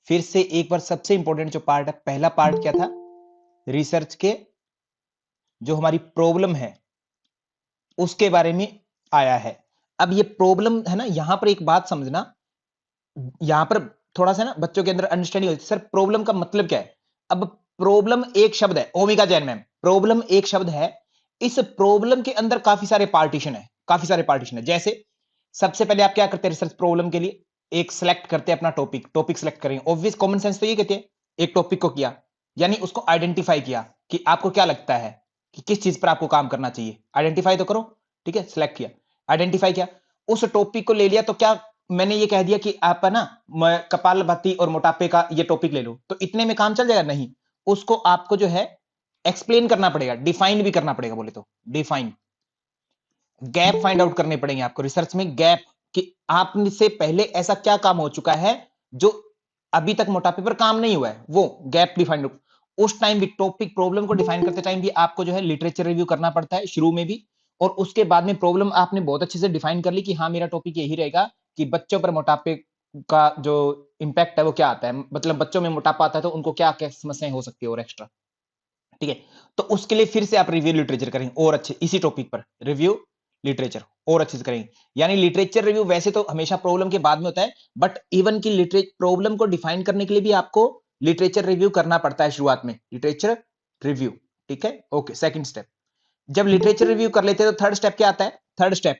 फिर से एक बार सबसे इंपॉर्टेंट जो पार्ट है, पहला पार्ट क्या था, रिसर्च के जो हमारी प्रॉब्लम है उसके बारे में आया है। अब ये प्रॉब्लम है ना, यहां पर एक बात समझना, यहां पर थोड़ा सा ना बच्चों के अंदर अंडरस्टैंडिंग होती है, सर प्रॉब्लम का मतलब क्या है। अब प्रॉब्लम एक शब्द है, ओमिका जैन मैम, प्रॉब्लम एक शब्द है, इस प्रॉब्लम के अंदर काफी सारे पार्टीशन है, काफी सारे पार्टीशन है। जैसे सबसे पहले आप क्या करते हैं रिसर्च प्रॉब्लम के लिए, एक सेलेक्ट करते हैं अपना टॉपिक, टॉपिक सेलेक्ट करेंगे, ऑब्वियस कॉमन सेंस तो ये कहते हैं, एक टॉपिक को किया यानी उसको आइडेंटिफाई किया कि आपको क्या लगता है कि किस चीज पर आपको काम करना चाहिए, आइडेंटिफाई तो करो, ठीक है, सिलेक्ट किया, आइडेंटिफाई किया, उस टॉपिक को ले लिया, तो क्या मैंने ये कह दिया कि आप है ना कपालभाति और मोटापे का ये टॉपिक ले लो, तो इतने में काम चल जाएगा, नहीं, उसको आपको जो है एक्सप्लेन करना पड़ेगा, डिफाइन भी करना पड़ेगा, बोले तो डिफाइन, गैप फाइंड आउट करने पड़ेंगे आपको रिसर्च में, गैप कि आपसे पहले ऐसा क्या काम हो चुका है जो अभी तक मोटापे पर काम नहीं हुआ है, वो गैप डिफाइंड आउट। उस टाइम भी टॉपिक प्रॉब्लम को डिफाइन करते टाइम भी आपको जो है लिटरेचर रिव्यू करना पड़ता है शुरू में भी, और उसके बाद में प्रॉब्लम आपने बहुत अच्छे से डिफाइन कर ली कि हाँ मेरा टॉपिक यही रहेगा कि बच्चों पर मोटापे का जो इंपैक्ट है वो क्या आता है, मतलब बच्चों में मोटापा आता है तो उनको क्या क्या समस्याएं हो सकती है और एक्स्ट्रा, ठीक है। तो उसके लिए फिर से आप रिव्यू लिटरेचर करेंगे और अच्छे, इसी टॉपिक पर रिव्यू लिटरेचर और अच्छे से करेंगे। यानी लिटरेचर रिव्यू वैसे तो हमेशा प्रॉब्लम के बाद में होता है, बट इवन की लिटरेचर प्रॉब्लम को डिफाइन करने के लिए भी आपको लिटरेचर रिव्यू करना पड़ता है शुरुआत में, लिटरेचर रिव्यू, ठीक है, ओके। सेकंड स्टेप, जब लिटरेचर रिव्यू कर लेते हैं तो थर्ड स्टेप क्या आता है, थर्ड स्टेप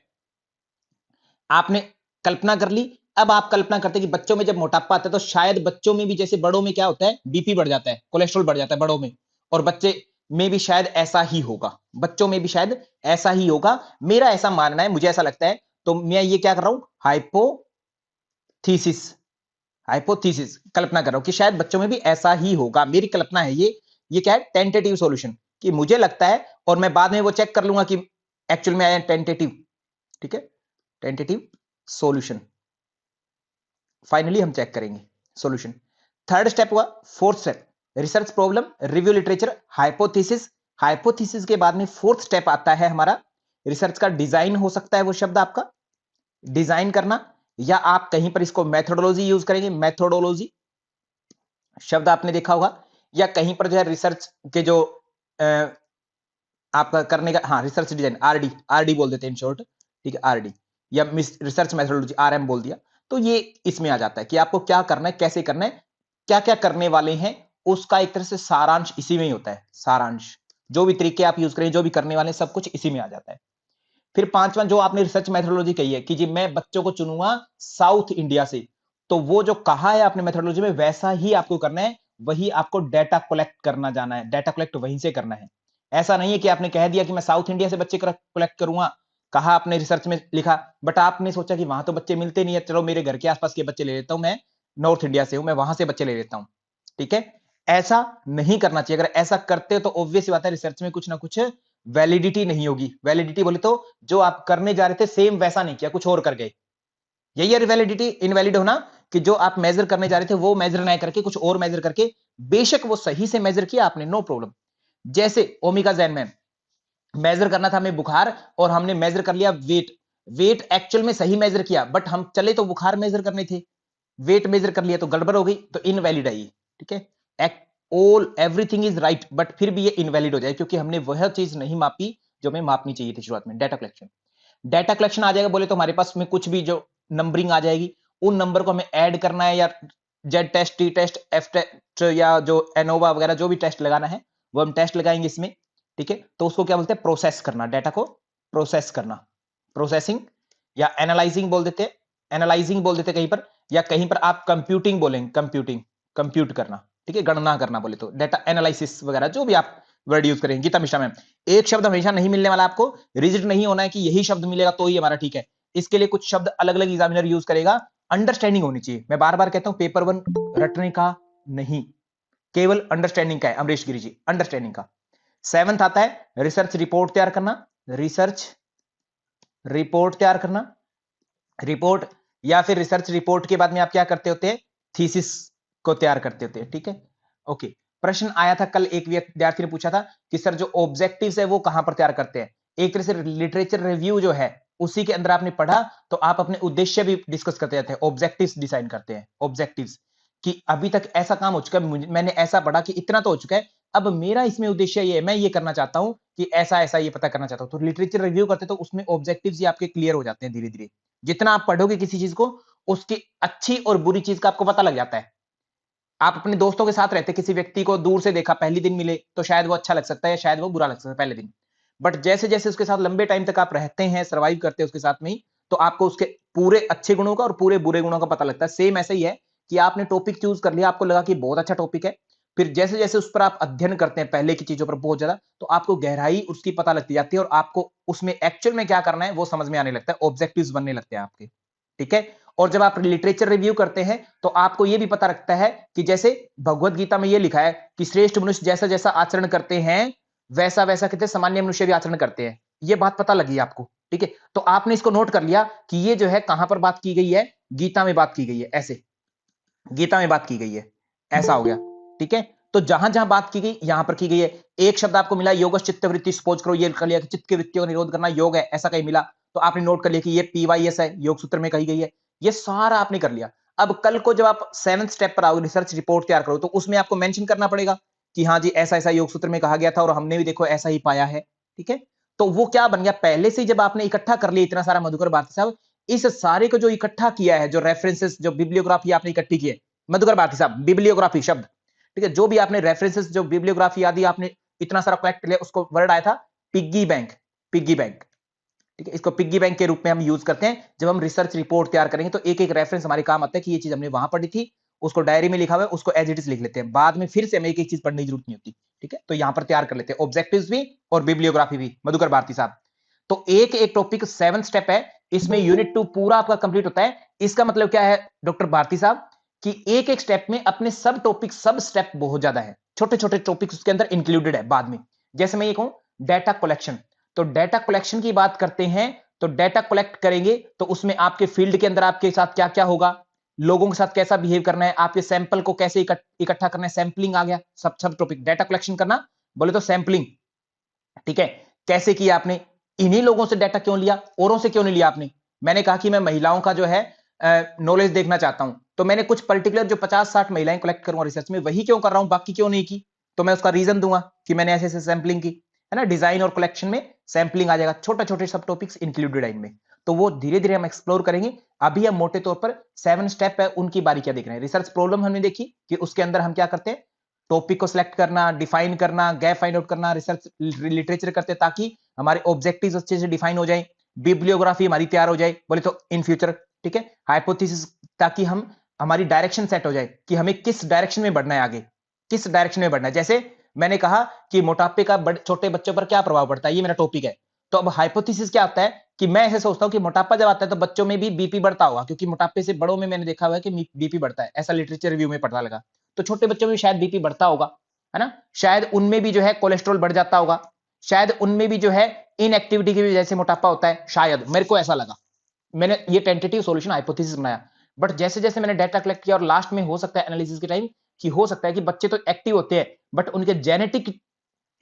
आपने कल्पना कर ली। अब आप कल्पना करते हैं कि बच्चों में जब मोटापा आता है तो शायद बच्चों में भी जैसे बड़ों में क्या होता है, बीपी बढ़ जाता है, कोलेस्ट्रॉल बढ़ जाता है बड़ों में, और बच्चे में भी शायद ऐसा ही होगा, बच्चों में भी शायद ऐसा ही होगा, मेरा ऐसा मानना है, मुझे ऐसा लगता है। तो मैं ये क्या कर रहा हूं, हाइपोथीसिस, हाइपोथीसिस कल्पना कर रहा हूं कि शायद बच्चों में भी ऐसा ही होगा, मेरी कल्पना है ये क्या है, टेंटेटिव सॉल्यूशन, कि मुझे लगता है, और मैं बाद में वो चेक कर लूंगा कि एक्चुअल में आया टेंटेटिव, ठीक है, टेंटेटिव सॉल्यूशन, फाइनली हम चेक करेंगे सॉल्यूशन। थर्ड स्टेप हुआ, fourth step research problem, review literature, hypothesis, hypothesis के बाद में फोर्थ स्टेप आता है हमारा रिसर्च का डिजाइन, हो सकता है वो शब्द आपका डिजाइन करना, या आप कहीं पर इसको मेथोडोलॉजी यूज करेंगे, मेथोडोलॉजी शब्द आपने देखा होगा, या कहीं पर जो है रिसर्च के जो आपका करने का, हाँ रिसर्च डिजाइन, आरडी, आरडी बोल देते हैं इन शॉर्ट, ठीक है, आरडी या रिसर्च मेथोडोलॉजी, आरएम बोल दिया। तो ये इसमें आ जाता है कि आपको क्या करना है, कैसे करना है, क्या क्या करने वाले हैं, उसका एक तरह से सारांश इसी में ही होता है, सारांश, जो भी तरीके आप यूज करें, जो भी करने वाले, सब कुछ इसी में आ जाता है। फिर पांचवा जो आपने रिसर्च मेथोडोलॉजी कही है कि जी मैं बच्चों को चुनूंगा साउथ इंडिया से, तो वो जो कहा है आपने मेथोडोलॉजी में वैसा ही आपको करना है, वही आपको डाटा कलेक्ट करना जाना है, डाटा कलेक्ट वहीं से करना है। ऐसा नहीं है कि आपने कह दिया कि मैं साउथ इंडिया से बच्चे कलेक्ट करूंगा, कहा आपने रिसर्च में लिखा, बट आपने सोचा कि वहां तो बच्चे मिलते नहीं है, चलो मेरे घर के आसपास के बच्चे ले लेता हूं, मैं नॉर्थ इंडिया से हूं, मैं वहां से बच्चे ले लेता हूं, ठीक है। ऐसा नहीं करना चाहिए, अगर ऐसा करते हो तो ऑब्वियस बात है रिसर्च में कुछ ना कुछ वैलिडिटी नहीं होगी। वैलिडिटी बोले तो जो आप करने जा रहे थे सेम वैसा नहीं किया, कुछ और कर गए, यही है वैलिडिटी, इनवैलिड होना, कि जो आप मेजर करने जा रहे थे वो मेजर ना करके कुछ और मेजर करके, बेशक वो सही से मेजर किया आपने, नो प्रॉब्लम। जैसे ओमिका जैन में मेजर करना था हमें बुखार, और हमने मेजर कर लिया वेट, वेट एक्चुअल में सही मेजर किया, बट हम चले तो बुखार मेजर करने थे, वेट मेजर कर लिया तो गड़बड़ हो गई, तो इनवैलिड आई, ठीक है। All everything is right, but फिर भी ये इनवैलिड हो जाए क्योंकि हमने वह चीज नहीं मापी जो हमें मापनी चाहिए थी शुरुआत में। डाटा कलेक्शन, डाटा कलेक्शन आ जाएगा बोले तो हमारे पास में कुछ भी जो नंबरिंग आ जाएगी, उन नंबर को हमें ऐड करना है, या Z test, T test, F test, या जो एनोवा वगैरह जो भी टेस्ट लगाना है वो हम टेस्ट लगाएंगे इसमें, ठीक है। तो उसको क्या बोलते हैं, प्रोसेस करना, डाटा को प्रोसेस करना, प्रोसेसिंग या एनालाइजिंग बोल देते हैं, एनालाइजिंग बोल देते कहीं पर, या कहीं पर आप कंप्यूटिंग बोलेंगे, कंप्यूटिंग, कंप्यूट करना, ठीक है, गणना करना बोले तो डाटा एनालिसिस वगैरह जो भी आप वर्ड यूज करेंगे। गीता मिश्रा मैम, एक शब्द हमेशा नहीं मिलने वाला आपको, रिजिड नहीं होना है कि यही शब्द मिलेगा तो ही हमारा ठीक है, इसके लिए कुछ शब्द अलग अलग एग्जामिनर यूज करेगा, अंडरस्टैंडिंग होनी चाहिए। मैं बार बार कहता हूं पेपर वन रटने का नहीं, केवल अंडरस्टैंडिंग का है, अमरीश गिरी जी, अंडरस्टैंडिंग का। सेवंथ आता है रिसर्च रिपोर्ट तैयार करना, रिसर्च रिपोर्ट तैयार करना, रिपोर्ट, या फिर रिसर्च रिपोर्ट के बाद में आप क्या करते होते हैं, थीसिस को तैयार करते होते हैं, ठीक है, ओके। प्रश्न आया था कल, एक विद्यार्थी ने पूछा था कि सर जो ऑब्जेक्टिव्स है वो कहां पर तैयार करते हैं। एक तरह से लिटरेचर रिव्यू जो है उसी के अंदर आपने पढ़ा, तो आप अपने उद्देश्य भी डिस्कस करते जाते हैं, ऑब्जेक्टिव्स डिसाइड करते हैं, ऑब्जेक्टिव्स कि अभी तक ऐसा काम हो चुका है, मैंने ऐसा पढ़ा कि इतना तो हो चुका है, अब मेरा इसमें उद्देश्य ये है, मैं ये करना चाहता हूं कि ऐसा ऐसा ये पता करना चाहता हूं। तो लिटरेचर रिव्यू करते तो उसमें ऑब्जेक्टिव्स ही आपके क्लियर हो जाते हैं धीरे धीरे। जितना आप पढ़ोगे किसी चीज को, उसकी अच्छी और बुरी चीज का आपको पता लग जाता है। आप अपने दोस्तों के साथ रहते, किसी व्यक्ति को दूर से देखा, पहली दिन मिले तो शायद वो अच्छा लग सकता है, शायद वो बुरा लग सकता है पहले दिन, बट जैसे जैसे उसके साथ लंबे टाइम तक आप रहते हैं, सर्वाइव करते हैं उसके साथ में ही, तो आपको उसके पूरे अच्छे गुणों का और पूरे बुरे गुणों का पता लगता है। सेम ऐसा ही है कि आपने टॉपिक चूज कर लिया, आपको लगा कि बहुत अच्छा टॉपिक है, फिर जैसे जैसे उस पर आप अध्ययन करते हैं पहले की चीजों पर बहुत ज्यादा, तो आपको गहराई उसकी पता लगती जाती है और आपको उसमें एक्चुअल में क्या करना है वो समझ में आने लगता है, ऑब्जेक्टिव्स बनने लगते हैं आपके। ठीक है। और जब आप लिटरेचर रिव्यू करते हैं तो आपको यह भी पता लगता है कि जैसे भगवत गीता में यह लिखा है कि श्रेष्ठ मनुष्य जैसा जैसा आचरण करते हैं वैसा वैसा कहते हैं सामान्य मनुष्य भी आचरण करते हैं। यह बात पता लगी आपको। ठीक है। तो आपने इसको नोट कर लिया कि ये जो है कहां पर बात की गई है, गीता में बात की गई है, ऐसे गीता में बात की गई है, ऐसा हो गया। ठीक है। तो जहां जहां बात की गई यहां पर की गई है। एक शब्द आपको मिला योग चित्त वृत्ति, सपोज करो ये कर लिया कि चित्त की वृत्तियों का निरोध करना योग है, ऐसा कहीं मिला तो आपने नोट कर लिया कि ये पीवाईएस है, योग सूत्र में कही गई है। ये सारा आपने कर लिया। अब कल को जब आप 7th स्टेप पर आओ, रिसर्च रिपोर्ट तैयार करो, तो उसमें आपको मेंशन करना पड़ेगा कि हाँ जी ऐसा ऐसा योग सूत्र में कहा गया था और हमने भी देखो ऐसा ही पाया है। ठीक है। तो वो क्या बन गया, पहले से जब आपने इकट्ठा कर लिया इतना सारा मधुकर भारती साहब, इस सारे को जो इकट्ठा किया है, जो रेफरेंसेस, जो बिब्लियोग्राफी आपने इकट्ठी की है, मधुकर भारती साहब बिब्लियोग्राफी शब्द, ठीक है, जो भी आपने रेफरेंसेस, जो बिब्लियोग्राफी आदि आपने इतना सारा कलेक्ट किया, उसको वर्ड आया था पिग्गी बैंक, पिग्गी बैंक। ठीक है। इसको पिग्गी बैंक के रूप में हम यूज करते हैं जब हम रिसर्च रिपोर्ट तैयार करेंगे, तो एक एक रेफरेंस हमारे काम आता है कि ये चीज हमने वहां पढ़ी थी, उसको डायरी में लिखा हुआ है, उसको एज इट इज लिख लेते हैं, बाद में फिर से हमें एक एक चीज पढ़ने की जरूरत नहीं होती। ठीक है। तो यहां पर तैयार कर लेते हैं ऑब्जेक्टिव्स भी और बिब्लियोग्राफी भी, मधुकर भारती साहब। तो एक एक टॉपिक 7 स्टेप है, इसमें यूनिट 2 पूरा आपका कंप्लीट होता है। इसका मतलब क्या है डॉक्टर भारती साहब, कि एक एक स्टेप में अपने सब टॉपिक, सब स्टेप बहुत ज्यादा है, छोटे छोटे टॉपिक्स उसके अंदर इंक्लूडेड है बाद में। जैसे मैं ये कहूं डेटा कलेक्शन, तो डेटा कलेक्शन की बात करते हैं, तो डेटा कलेक्ट करेंगे तो उसमें आपके फील्ड के अंदर आपके साथ क्या क्या होगा, लोगों के साथ कैसा बिहेव करना है, आपके सैंपल को कैसे इकट्ठा करना है, सैंपलिंग आ गया, सब सब टॉपिक डेटा कलेक्शन करना, बोले तो सैंपलिंग। ठीक है। कैसे किया आपने, इन्हीं लोगों से डाटा क्यों लिया, औरों से क्यों नहीं लिया आपने। मैंने कहा कि मैं महिलाओं का जो है नॉलेज देखना चाहता हूं, तो मैंने कुछ पर्टिकुलर जो 50-60 महिलाएं कलेक्ट करूंगा रिसर्च में, वही क्यों कर रहा हूं, बाकी क्यों नहीं की। तो मैं उसका रीजन दूंगा कि मैंने ऐसे ऐसे सैंपलिंग की, है ना। डिजाइन और कलेक्शन में सैंपलिंग आ जाएगा, छोटे छोटे सब टॉपिक्स इंक्लूडेड है इनमें। तो वो धीरे धीरे हम एक्सप्लोर करेंगे। अभी हम मोटे तौर पर 7 स्टेप है उनकी बारीकियां देख रहे हैं। रिसर्च प्रॉब्लम हमने देखी कि उसके अंदर हम क्या करते हैं, टॉपिक को सिलेक्ट करना, डिफाइन करना, गैप फाइंड आउट करना, रिसर्च लिटरेचर करते हैं ताकि हमारे ऑब्जेक्टिव्स अच्छे से डिफाइन हो जाए, बिब्लियोग्राफी हमारी तैयार हो जाए, बोले तो इन फ्यूचर। ठीक है। हाइपोथेसिस, ताकि हम हमारी डायरेक्शन सेट हो जाए कि हमें किस डायरेक्शन में बढ़ना है, आगे किस डायरेक्शन में बढ़ना है। जैसे मैंने कहा कि मोटापे का छोटे बच्चों पर क्या प्रभाव पड़ता है, ये मेरा टॉपिक है। तो अब हाइपोथेसिस क्या होता है कि मैं ऐसे सोचता हूं कि मोटापा जब आता है तो बच्चों में भी बीपी बढ़ता होगा, क्योंकि मोटापे से बड़ों में मैंने देखा हुआ है कि बीपी बढ़ता है, ऐसा लिटरेचर रिव्यू में पता लगा। तो छोटे बच्चों में शायद बीपी बढ़ता होगा, है ना। शायद उनमें भी जो है कोलेस्ट्रॉल बढ़ जाता होगा, शायद उनमें भी जो है इनएक्टिविटी की वजह से मोटापा होता है, शायद, मेरे को ऐसा लगा। मैंने ये टेंटेटिव सॉल्यूशन हाइपोथेसिस बनाया, बट जैसे जैसे मैंने डाटा कलेक्ट किया और लास्ट में हो सकता है एनालिसिस के टाइम कि हो सकता है कि बच्चे तो एक्टिव होते हैं बट उनके जेनेटिक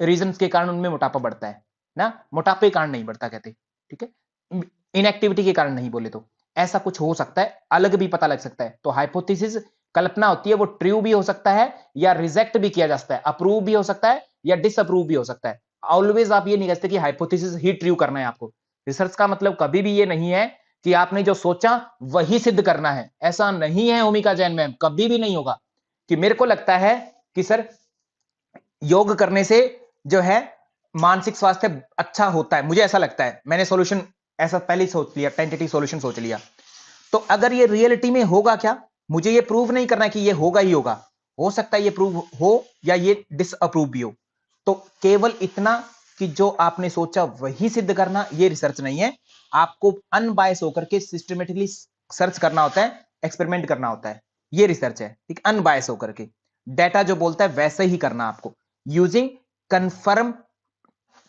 रीजन के कारण उनमें मोटापा बढ़ता है ना, मोटापे के कारण नहीं बढ़ता कहते। ठीक है। इनएक्टिविटी के कारण नहीं, बोले तो ऐसा कुछ हो सकता है, अलग भी पता लग सकता है। तो हाइपोथेसिस कल्पना होती है, वो ट्रू भी हो सकता है या रिजेक्ट भी किया जा सकता है, अप्रूव भी हो सकता है या डिसअप्रूव भी हो सकता है। ऑलवेज आप ये नहीं कहते कि हाइपोथेसिस ही ट्रू करना है आपको। रिसर्च का मतलब कभी भी ये नहीं है कि आपने जो सोचा वही सिद्ध करना है, ऐसा नहीं है ओमिका जैन मैम, कभी भी नहीं होगा। कि मेरे को लगता है कि सर योग करने से जो है मानसिक स्वास्थ्य अच्छा होता है, मुझे ऐसा लगता है, मैंने सॉल्यूशन ऐसा पहले ही सोच लिया, टेंटेटिव सॉल्यूशन सोच लिया। तो अगर ये रियलिटी में होगा क्या, मुझे ये प्रूव नहीं करना कि ये होगा ही होगा, हो सकता है ये प्रूव हो या ये डिसअप्रूव भी हो। तो केवल इतना कि जो आपने सोचा वही सिद्ध करना, ये रिसर्च नहीं है। आपको अनबायस होकर के सिस्टमेटिकली सर्च करना होता है, एक्सपेरिमेंट करना होता है, ये रिसर्च है। ठीक, अनबायस होकर के डेटा जो बोलता है वैसे ही करना आपको, यूजिंग कंफर्म,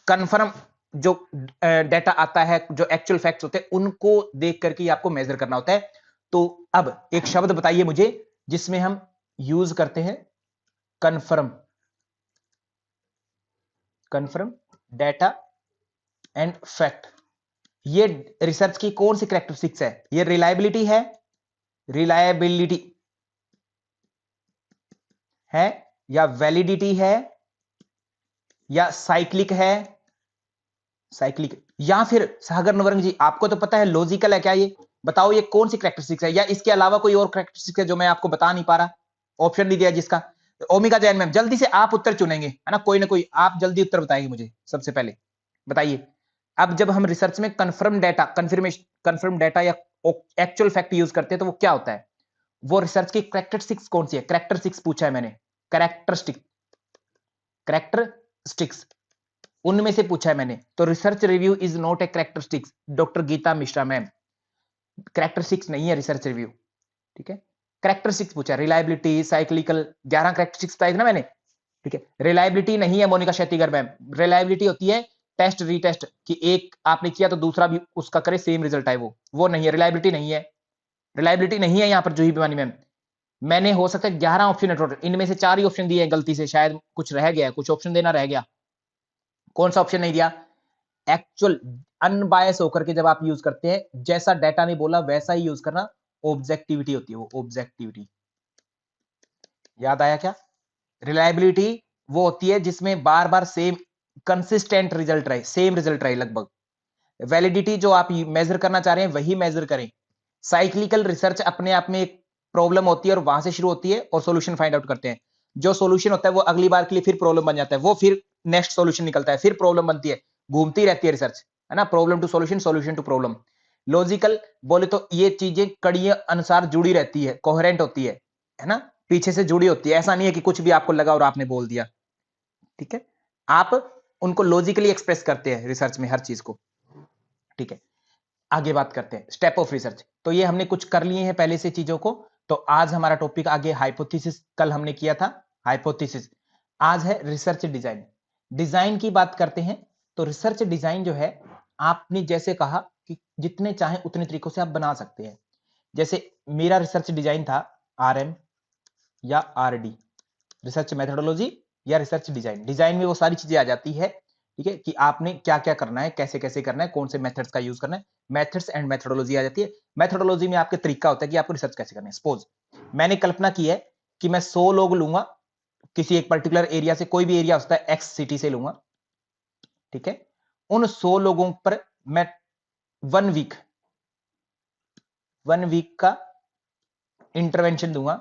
कंफर्म जो डेटा आता है, जो एक्चुअल फैक्ट्स होते हैं उनको देख करके आपको मेजर करना होता है। तो अब एक शब्द बताइए मुझे जिसमें हम यूज करते हैं confirm, confirm data and fact. ये रिसर्च की कौन सी कैरेक्टरिस्टिक्स है, ये रिलायबिलिटी है, रिलायबिलिटी, है या वैलिडिटी है या साइक्लिक है, साइक्लिक, या फिर सागर नवरंग जी आपको तो पता है लॉजिकल है क्या, ये बताओ ये कौन सी कैरेक्टरिस्टिक्स है, या इसके अलावा कोई और कैरेक्टरिस्टिक्स है जो मैं आपको बता नहीं पा रहा, ऑप्शन नहीं दिया जिसका। ओमिका जैन मैम जल्दी से आप उत्तर चुनेंगे, है ना कोई आप जल्दी उत्तर बताएंगे मुझे सबसे पहले बताइए। अब जब हम रिसर्च में कंफर्म डेटा या एक्चुअल फैक्ट यूज करते हैं तो वो क्या होता है, वो रिसर्च की कैरेक्टरिस्टिक्स कौन सी है, कैरेक्टरिस्टिक्स पूछा है मैंने, कैरेक्टरिस्टिक्स उनमें से पूछा है मैंने, तो research review is not a characteristics, doctor Geeta Mishra ma'am, characteristics नहीं है रिसर्च रिव्यू, ठीक है। कैरेक्टरिस्टिक्स पूछा है, रिलायबिलिटी, साइक्लिकल, 11 कैरेक्टरिस्टिक्स बताई ना मैंने, ठीक है। रिलायबिलिटी नहीं है मोनिका शेट्टीगर मैम, रिलायबिलिटी होती है टेस्ट रीटेस्ट, कि एक आपने किया तो दूसरा भी उसका करे सेम रिजल्ट आए, वो नहीं है, रिलायबिलिटी नहीं है, रिलायबिलिटी नहीं है यहां पर जूही भवानी मैम। मैंने हो सकता है 11 ऑप्शन है टोटल, इनमें से 4 ही ऑप्शन दिए हैं गलती से, शायद कुछ रह गया, कुछ ऑप्शन देना रह गया, कौन सा ऑप्शन नहीं दिया, एक्चुअल अनबायस होकर के जब आप यूज करते हैं, जैसा डाटा ने बोला वैसा ही यूज करना, ऑब्जेक्टिविटी होती है वो, ऑब्जेक्टिविटी, याद आया क्या। रिलायबिलिटी वो होती है जिसमें बार बार सेम कंसिस्टेंट रिजल्ट रहे, सेम रिजल्ट रहे लगभग। वैलिडिटी जो आप मेजर करना चाह रहे हैं वही मेजर करें। साइक्लिकल रिसर्च अपने आप में एक प्रॉब्लम होती है और वहां से शुरू होती है और सॉल्यूशन फाइंड आउट करते हैं, जो सॉल्यूशन होता है वो अगली बार के लिए फिर प्रॉब्लम बन जाता है, वो फिर नेक्स्ट सॉल्यूशन निकलता है, फिर प्रॉब्लम बनती है, घूमती रहती है रिसर्च, है ना, problem to solution, solution to problem. Logical बोले तो ये चीजें कड़ी अनुसार जुड़ी रहती है, कोहेरेंट होती है ना, पीछे से जुड़ी होती है, ऐसा नहीं है कि कुछ भी आपको लगा और आपने बोल दिया, ठीक है। आप उनको लॉजिकली एक्सप्रेस करते हैं रिसर्च में हर चीज को, ठीक है। आगे बात करते हैं स्टेप ऑफ रिसर्च, तो ये हमने कुछ कर लिए हैं पहले से चीजों को, तो आज हमारा टॉपिक आगे हाइपोथेसिस, कल हमने किया था हाइपोथेसिस, आज है रिसर्च डिजाइन। डिजाइन की बात करते हैं, तो रिसर्च डिजाइन जो है, आपने जैसे कहा कि जितने चाहें उतने तरीकों से आप बना सकते हैं, जैसे मेरा रिसर्च डिजाइन था आरएम या आरडी, रिसर्च मेथोडोलॉजी या रिसर्च डिजाइन, डिजाइन में वो सारी चीजें आ जाती है, ठीक है, कि आपने क्या क्या करना है, कैसे कैसे करना है, कौन से मेथड्स का यूज करना है, मेथड्स एंड मेथोडोलॉजी आ जाती है। मेथोडोलॉजी में आपके तरीका होता है कि आपको रिसर्च कैसे करना है। सपोज मैंने कल्पना की है कि मैं 100 लोग लूंगा किसी एक पर्टिकुलर एरिया से, कोई भी एरिया होता है एक्स सिटी से लूंगा, ठीक है, उन 100 लोगों पर मैं 1 वीक का इंटरवेंशन दूंगा,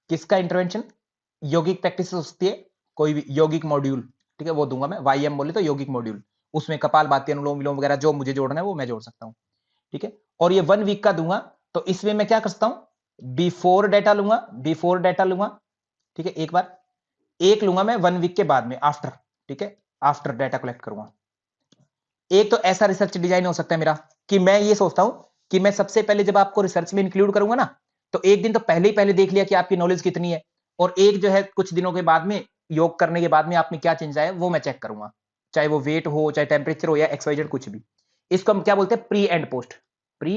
किसका इंटरवेंशन, यौगिक प्रैक्टिस होती है, कोई भी यौगिक मॉड्यूल, ठीक है, वो दूंगा मैं, वाईएम बोले तो यौगिक मॉड्यूल, उसमें कपाल भाती, अनुलोम विलोम वगैरह जो मुझे जोड़ना है वो मैं जोड़ सकता हूं, ठीक है। और ये 1 वीक का दूंगा, तो इसमें मैं क्या करता हूं, बिफोर डेटा लूंगा, ठीक है, एक बार, एक लूंगा मैं 1 वीक के बाद में, आफ्टर, ठीक है, आफ्टर डेटा कलेक्ट करूंगा। एक तो ऐसा रिसर्च डिजाइन हो सकता है मेरा, कि मैं ये सोचता हूं कि मैं सबसे पहले जब आपको रिसर्च में इंक्लूड करूंगा ना, तो एक दिन तो पहले देख लिया कि आपकी नॉलेज कितनी है, और एक जो है कुछ दिनों के बाद में, योग करने के बाद में आप में क्या चेंज आया वो मैं चेक करूंगा, चाहे वो वेट हो, चाहे टेम्परेचर हो, या एक्सवाइजेड कुछ भी। इसको हम क्या बोलते हैं, pre and post, pre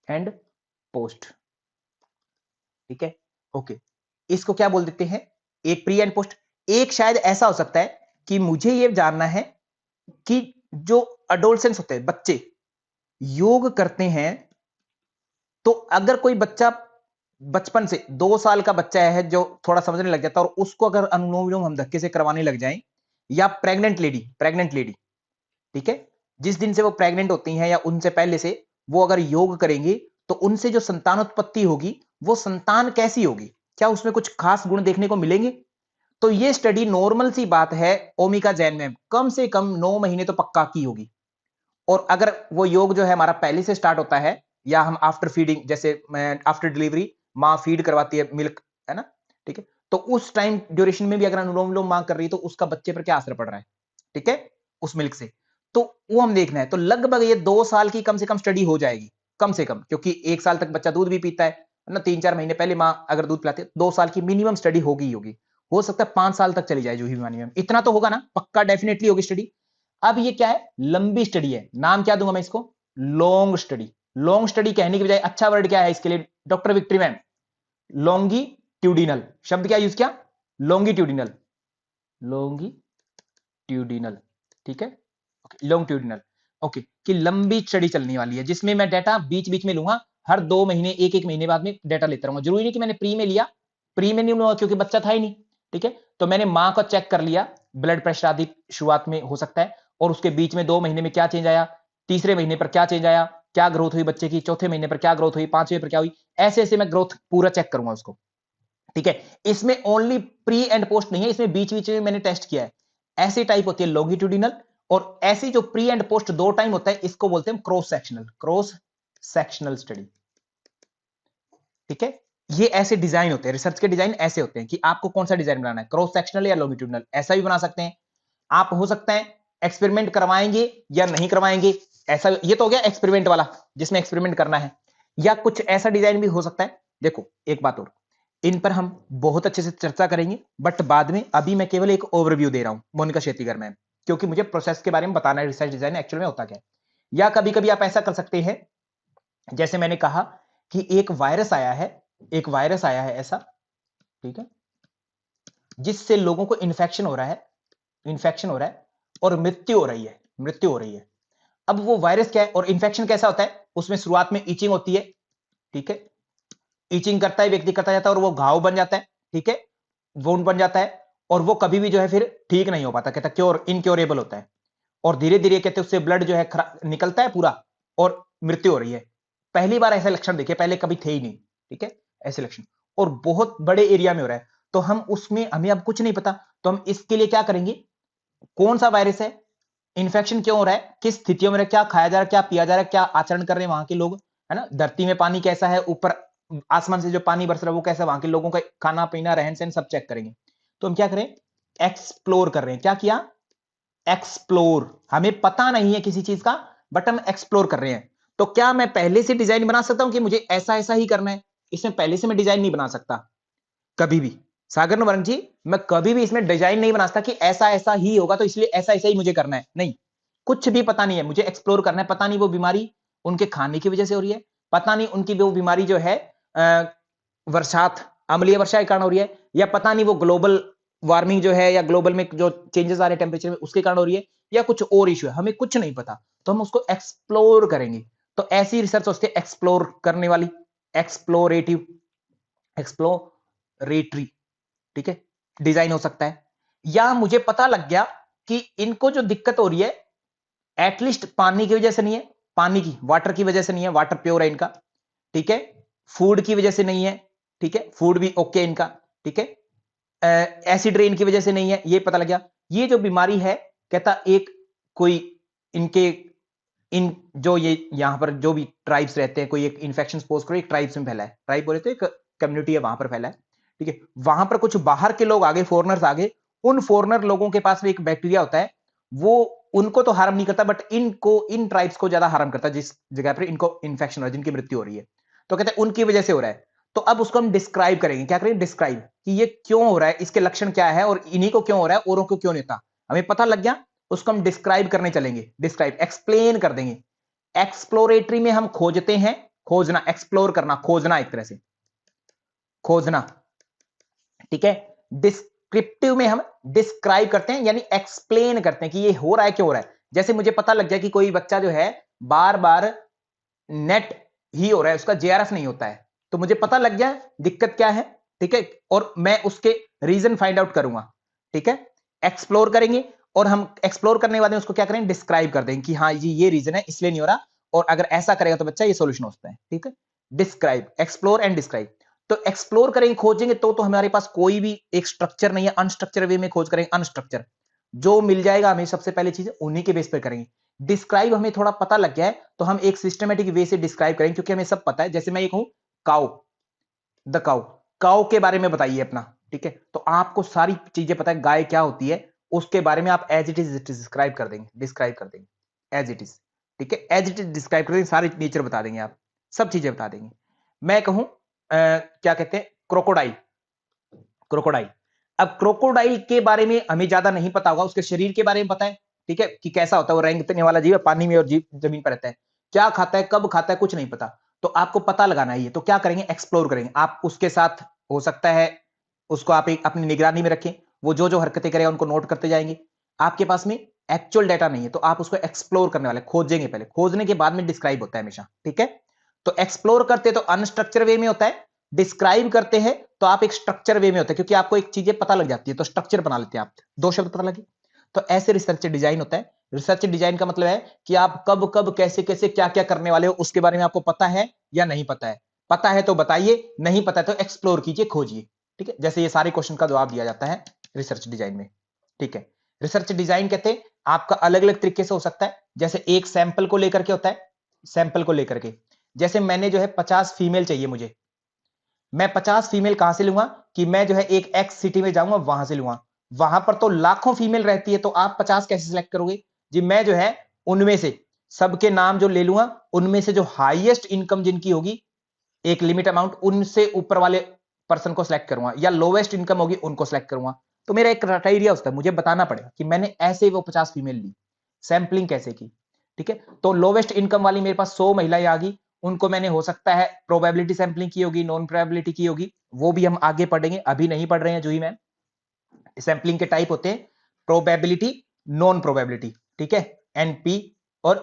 and post, ठीक है, ओके। इसको क्या बोल देते हैं, एक प्री एंड पोस्ट। एक शायद ऐसा हो सकता है कि मुझे ये जानना है कि जो अडोलसेंस होते हैं, बच्चे योग करते हैं, तो अगर कोई बच्चा बचपन से 2 साल का बच्चा है जो थोड़ा समझने लग जाता है, और उसको अगर अनुलोम विलोम हम धक्के से करवाने लग जाएं, या प्रेग्नेंट लेडी, ठीक है, जिस दिन से वो प्रेग्नेंट होती हैं या उनसे पहले से वो अगर योग करेंगे, तो उनसे जो संतानोत्पत्ति होगी, वो संतान कैसी होगी, क्या उसमें कुछ खास गुण देखने को मिलेंगे। तो ये स्टडी नॉर्मल सी बात है, ओमिका जैन में कम से कम 9 महीने तो पक्का की होगी। और अगर वो योग जो है हमारा पहले से स्टार्ट होता है, या हम आफ्टर फीडिंग, जैसे आफ्टर डिलीवरी माँ फीड करवाती है मिल्क, है ना, ठीक है, तो उस टाइम ड्यूरेशन में भी अगर अनुलोम विलोम माँ कर रही है, तो उसका बच्चे पर क्या असर पड़ रहा है, ठीक है, उस मिल्क से, तो वो हम देखना है। तो लगभग ये 2 साल की कम से कम स्टडी हो जाएगी, कम से कम, क्योंकि 1 साल तक बच्चा दूध भी पीता है ना, 3-4 महीने पहले माँ अगर दूध पिलाती है, 2 साल की मिनिमम स्टडी होगी ही होगी, हो सकता है 5 साल तक चली जाए जूही बीमानी में, इतना तो होगा ना, पक्का डेफिनेटली होगी स्टडी। अब ये क्या है, लंबी स्टडी है, नाम क्या दूंगा मैं इसको, लॉन्ग स्टडी। लॉन्ग स्टडी कहने की बजाय अच्छा वर्ड क्या है इसके लिए, डॉक्टर विक्ट्री मैम, लॉन्गिट्यूडिनल, शब्द क्या यूज किया, लॉन्गिट्यूडिनल, लॉन्गिट्यूडिनल, ठीक है, लॉन्गिट्यूडिनल, ओके, कि लंबी स्टडी चलने वाली है, जिसमें मैं डाटा बीच बीच में लूंगा, हर 2 महीने, 1-1 महीने बाद में डेटा लेता रहूंगा। जरूरी नहीं कि मैंने प्री में लिया, प्री में नहीं लूंगा क्योंकि बच्चा था ही नहीं, ठीक है। तो मैंने माँ का चेक कर लिया, ब्लड प्रेशर आदि शुरुआत में हो सकता है, और उसके बीच में 2 महीने में क्या चेंज आया, तीसरे महीने पर क्या चेंज आया, क्या ग्रोथ हुई बच्चे की, चौथे महीने पर क्या ग्रोथ हुई, 5वें पर क्या हुई, ऐसे ऐसे मैं ग्रोथ पूरा चेक करूंगा उसको, ठीक है। इसमें ओनली प्री एंड पोस्ट नहीं है, इसमें बीच बीच में मैंने टेस्ट किया है। ऐसी टाइप होती है लॉन्गिट्यूडिनल, और ऐसी जो प्री एंड पोस्ट 2 टाइम होता है, इसको बोलते हैं क्रॉस सेक्शनल स्टडी, ठीक है। ये ऐसे डिजाइन होते हैं, रिसर्च के डिजाइन ऐसे होते हैं कि आपको कौन सा डिजाइन बनाना है, क्रॉस सेक्शनल या लॉन्गिट्यूडिनल, ऐसा भी बना सकते हैं आप। हो सकता है एक्सपेरिमेंट करवाएंगे या नहीं करवाएंगे, ऐसा, ये तो हो गया एक्सपेरिमेंट वाला जिसमें एक्सपेरिमेंट करना है, या कुछ ऐसा डिजाइन भी हो सकता है। देखो एक बात और, इन पर हम बहुत अच्छे से चर्चा करेंगे, बट बाद में, अभी मैं केवल एक ओवरव्यू दे रहा हूं मोनिका शेतीगर मैम, क्योंकि मुझे प्रोसेस के बारे में बताना है, रिसर्च डिजाइन एक्चुअल में होता क्या है। या कभी कभी आप ऐसा कर सकते हैं, जैसे मैंने कहा कि एक वायरस आया है, एक वायरस आया है ऐसा, ठीक है, जिससे लोगों को इन्फेक्शन हो रहा है, इन्फेक्शन हो रहा है और मृत्यु हो रही है, मृत्यु हो रही है। अब वो वायरस क्या है और इन्फेक्शन कैसा होता है, उसमें शुरुआत में इचिंग होती है, ठीक है, इचिंग करता है, व्यक्ति करता जाता है और वो घाव बन जाता है, ठीक है, वुंड बन जाता है, और वो कभी भी जो है फिर ठीक नहीं हो पाता, कहता क्योर इनक्योरेबल होता है, और धीरे धीरे कहते हैं उससे ब्लड जो है निकलता है पूरा, और मृत्यु हो रही है। पहली बार ऐसे लक्षण देखे, पहले कभी थे ही नहीं, ठीक है, ऐसे लक्षण, और बहुत बड़े एरिया में हो रहा है। तो हम उसमें, हमें अब कुछ नहीं पता, तो हम इसके लिए क्या करेंगे, कौन सा वायरस है, इन्फेक्शन क्यों हो रहा है, किस स्थितियों में रहा है, क्या खाया जा रहा है, क्या पिया जा रहा है, क्या आचरण कर रहे हैं वहां के लोग, है ना, धरती में पानी कैसा है, ऊपर आसमान से जो पानी बरस रहा है वो कैसा है, वहां के लोगों का खाना पीना रहन सहन सब चेक करेंगे। तो हम क्या करें, एक्सप्लोर कर रहे हैं, क्या किया, एक्सप्लोर, हमें पता नहीं है किसी चीज का, बट हम एक्सप्लोर कर रहे हैं। तो क्या मैं पहले से डिजाइन बना सकता हूं कि मुझे ऐसा ऐसा ही करना है, इसमें पहले से मैं डिजाइन नहीं बना सकता कभी भी, सागर नवरंग जी, मैं कभी भी इसमें डिजाइन नहीं बना सकता कि ऐसा ऐसा ही होगा तो इसलिए ऐसा ऐसा ही मुझे करना है, नहीं, कुछ भी पता नहीं है, मुझे एक्सप्लोर करना है। पता नहीं वो बीमारी उनके खाने की वजह से हो रही है, पता नहीं उनकी वो बीमारी जो है वर्षात, अम्लीय वर्षा के कारण हो रही है, या पता नहीं वो ग्लोबल वार्मिंग जो है, या ग्लोबल में जो चेंजेस आ रहे हैं टेम्परेचर में उसके कारण हो रही है, या कुछ और इश्यू है, हमें कुछ नहीं पता, तो हम उसको एक्सप्लोर करेंगे। तो ऐसी रिसर्च होती है एक्सप्लोर करने वाली, एक्सप्लोरेटिव, एक्सप्लोरेटरी, ठीक है, डिजाइन हो सकता है। या मुझे पता लग गया कि इनको जो दिक्कत हो रही है एटलीस्ट पानी की वजह से नहीं है, पानी की, वाटर की वजह से नहीं है, वाटर प्योर है इनका, ठीक है, फूड की वजह से नहीं है, ठीक है, फूड भी ओके इनका, ठीक है, एसिड रेन की वजह से नहीं है, ये पता लग गया। ये जो बीमारी है, कहता एक कोई इनके, इन जो ये यहां पर जो भी ट्राइब्स रहते हैं, कोई एक इन्फेक्शन सपोज करो एक ट्राइब्स में फैला है, ट्राइब बोले तो एक कम्युनिटी है वहां पर फैला है, ठीक है, वहां पर कुछ बाहर के लोग आगे, फॉरनर्स आगे, उन फॉरनर लोगों के पास में एक बैक्टीरिया होता है, वो उनको तो हार्म नहीं करता, बट इनको, इन ट्राइब्स को ज्यादा हार्म करता है, जिस जगह पर इनको इन्फेक्शन हो रहा है, जिनकी मृत्यु हो रही है। तो कहते हैं उनकी वजह से हो रहा है। तो अब उसको हम डिस्क्राइब करेंगे, क्या करेंगे, डिस्क्राइब, कि ये क्यों हो रहा है, इसके लक्षण क्या है, और इन्हीं को क्यों हो रहा है, औरों को क्यों नहीं होता, हमें पता लग गया, उसको हम डिस्क्राइब करने चलेंगे, डिस्क्राइब, एक्सप्लेन कर देंगे। एक्सप्लोरेटरी में हम खोजते हैं, खोजना, एक्सप्लोर करना, खोजना, एक तरह से खोजना, ठीक है। डिस्क्रिप्टिव में हम डिस्क्राइब करते हैं, यानी एक्सप्लेन करते हैं कि ये हो रहा है, क्यों हो रहा है। जैसे मुझे पता लग गया कि कोई बच्चा जो है बार बार नेट ही हो रहा है, उसका जेआरएफ नहीं होता है, तो मुझे पता लग गया दिक्कत क्या है, ठीक है, और मैं उसके रीजन फाइंड आउट करूंगा, ठीक है, एक्सप्लोर करेंगे, और हम एक्सप्लोर करने के बाद में उसको क्या करेंगे, डिस्क्राइब कर देंगे कि हाँ जी ये रीजन है इसलिए नहीं हो रहा, और अगर ऐसा करेगा तो बच्चा ये सोल्यूशन होता है, ठीक है। Describe, explore and describe. तो एक्सप्लोर करेंगे, खोजेंगे, तो हमारे पास कोई भी एक स्ट्रक्चर नहीं है, अनस्ट्रक्चर वे में खोज करेंगे, अनस्ट्रक्चर जो मिल जाएगा हमें सबसे पहले चीज उन्हीं के बेस पर करेंगे। डिस्क्राइब हमें थोड़ा पता लग गया है, तो हम एक सिस्टमेटिक वे से डिस्क्राइब करेंगे, क्योंकि हमें सब पता है। जैसे मैं एक हूं काउ, द काउ, काउ के बारे में बताइए अपना, ठीक है, तो आपको सारी चीजें पता है, गाय क्या होती है उसके बारे में आप एज इट इज डिस्क्राइब कर देंगे, डिस्क्राइब कर देंगे एज इट इज, ठीक है, एज इट इज डिस्क्राइब कर देंगे, सारी नेचर बता देंगे आप, सब चीजें बता देंगे। मैं कहूं क्या कहते हैं, क्रोकोडाइल, क्रोकोडाइल, अब क्रोकोडाइल के बारे में हमें ज्यादा नहीं पता होगा, उसके शरीर के बारे में पता है, ठीक है, कि कैसा होता है, वो रेंगने वाला जीव है, पानी में और जीव जमीन पर रहता है, क्या खाता है, कब खाता है, कुछ नहीं पता, तो आपको पता लगाना है ये, तो क्या करेंगे, एक्सप्लोर करेंगे, आप उसके साथ हो सकता है उसको आप एक अपनी निगरानी में रखें, वो जो जो हरकतें करेगा उनको नोट करते जाएंगे। आपके पास में एक्चुअल डाटा नहीं है, तो आप उसको एक्सप्लोर करने वाले, खोजेंगे, पहले खोजने के बाद में डिस्क्राइब होता है हमेशा, ठीक है। तो एक्सप्लोर करते तो अनस्ट्रक्चर वे में होता है, डिस्क्राइब करते हैं तो आप एक स्ट्रक्चर वे में होता है, क्योंकि आपको एक चीजें पता लग जाती है तो स्ट्रक्चर बना लेते हैं आप, दो शब्द पता लगे। तो ऐसे रिसर्च डिजाइन होता है। रिसर्च डिजाइन का मतलब है कि आप कब कब कैसे कैसे क्या क्या करने वाले हो उसके बारे में आपको पता है या नहीं पता है। पता है तो बताइए, नहीं पता है तो एक्सप्लोर कीजिए, खोजिए। ठीक है, जैसे ये सारे क्वेश्चन का जवाब दिया जाता है रिसर्च डिजाइन में। ठीक है, रिसर्च डिजाइन कहते हैं आपका अलग अलग तरीके से हो सकता है। जैसे एक सैंपल को लेकर के होता है, सैंपल को लेकर के, जैसे मैंने जो है 50 फीमेल चाहिए मुझे, मैं 50 फीमेल कहां से लूंगा कि मैं जो है एक एक्स सिटी में जाऊंगा वहां से लूंगा। वहां पर तो लाखों फीमेल रहती है, तो आप 50 कैसे सिलेक्ट करोगे जी? मैं जो है उनमें से सबके नाम जो ले लूंगा, उनमें से जो हाईएस्ट इनकम जिनकी होगी एक लिमिट अमाउंट, उनसे ऊपर वाले पर्सन को सिलेक्ट करूंगा, या लोवेस्ट इनकम होगी उनको सिलेक्ट करूंगा। तो मेरा एक क्राइटेरिया होता है, मुझे बताना पड़ेगा कि मैंने ऐसे वो 50 फीमेल ली, सैंपलिंग कैसे की। ठीक है, तो लोवेस्ट इनकम वाली मेरे पास 100 महिलाएं आ गई, उनको मैंने हो सकता है प्रोबेबिलिटी सैंपलिंग की होगी, नॉन प्रोबेबिलिटी की होगी, वो भी हम आगे पढ़ेंगे, अभी नहीं पढ़ रहे हैं जूही मैम। सैंपलिंग के टाइप होते हैं प्रोबेबिलिटी, नॉन प्रोबेबिलिटी। ठीक है, एनपी और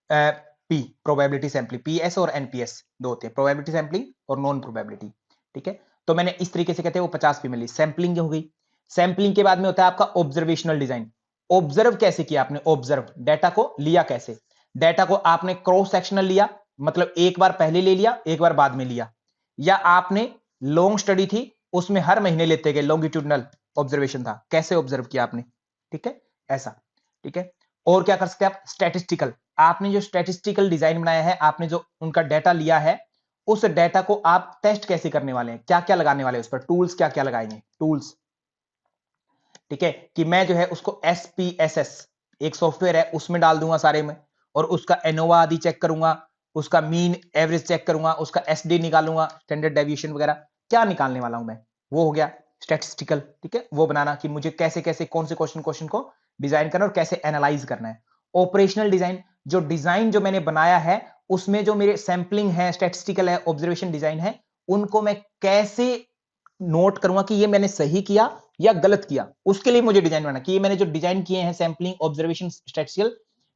पी, प्रोबेबिलिटी सैंपलिंग, पीएस और एनपीएस दो होते हैं, प्रोबेबिलिटी सैंपलिंग और नॉन प्रोबेबिलिटी। ठीक है, तो मैंने इस तरीके से कहते हैं वो 50 फीमेल सैंपलिंग हो गई। सैंपलिंग के बाद में होता है आपका ऑब्जर्वेशनल डिजाइन। ऑब्जर्व कैसे किया आपने? ऑब्जर्व, डाटा को लिया कैसे? डाटा को आपने क्रॉस सेक्शनल लिया, मतलब एक बार पहले ले लिया एक बार बाद में लिया, या आपने लॉन्ग स्टडी थी उसमें हर महीने लेते गए, लॉन्गिट्यूडनल ऑब्जर्वेशन था, कैसे ऑब्जर्व किया आपने? ठीक है, ऐसा। ठीक है, और क्या कर सकते हैं आप? स्टैटिस्टिकल, आपने जो स्टैटिस्टिकल डिजाइन बनाया है, आपने जो उनका डाटा लिया है, उस डाटा को आप टेस्ट कैसे करने वाले हैं, क्या क्या लगाने वाले हैं उस पर, टूल्स क्या क्या लगाएंगे, टूल्स। ठीक है, कि मैं जो है उसको SPSS एक सॉफ्टवेयर है उसमें डाल दूंगा सारे में, और उसका एनोवा आदि चेक करूंगा, उसका मीन एवरेज चेक करूंगा, उसका SD निकालूंगा, स्टैंडर्ड डेविएशन वगैरह, क्या निकालने वाला हूं मैं, वो हो गया स्टैटिस्टिकल। ठीक है, वो बनाना कि मुझे कैसे कैसे कौन से क्वेश्चन को डिजाइन करना और कैसे एनालाइज करना है। ऑपरेशनल डिजाइन, जो डिजाइन जो मैंने बनाया है उसमें जो मेरे सैंपलिंग है, स्टैटिस्टिकल है, ऑब्जर्वेशन डिजाइन है, उनको मैं कैसे नोट करूंगा कि ये मैंने सही किया या गलत किया, उसके लिए मुझे डिजाइन बनाना कि ये मैंने जो डिजाइन किए हैं सैंपलिंग, ऑब्जर्वेशन, स्टैटिस्टिकल,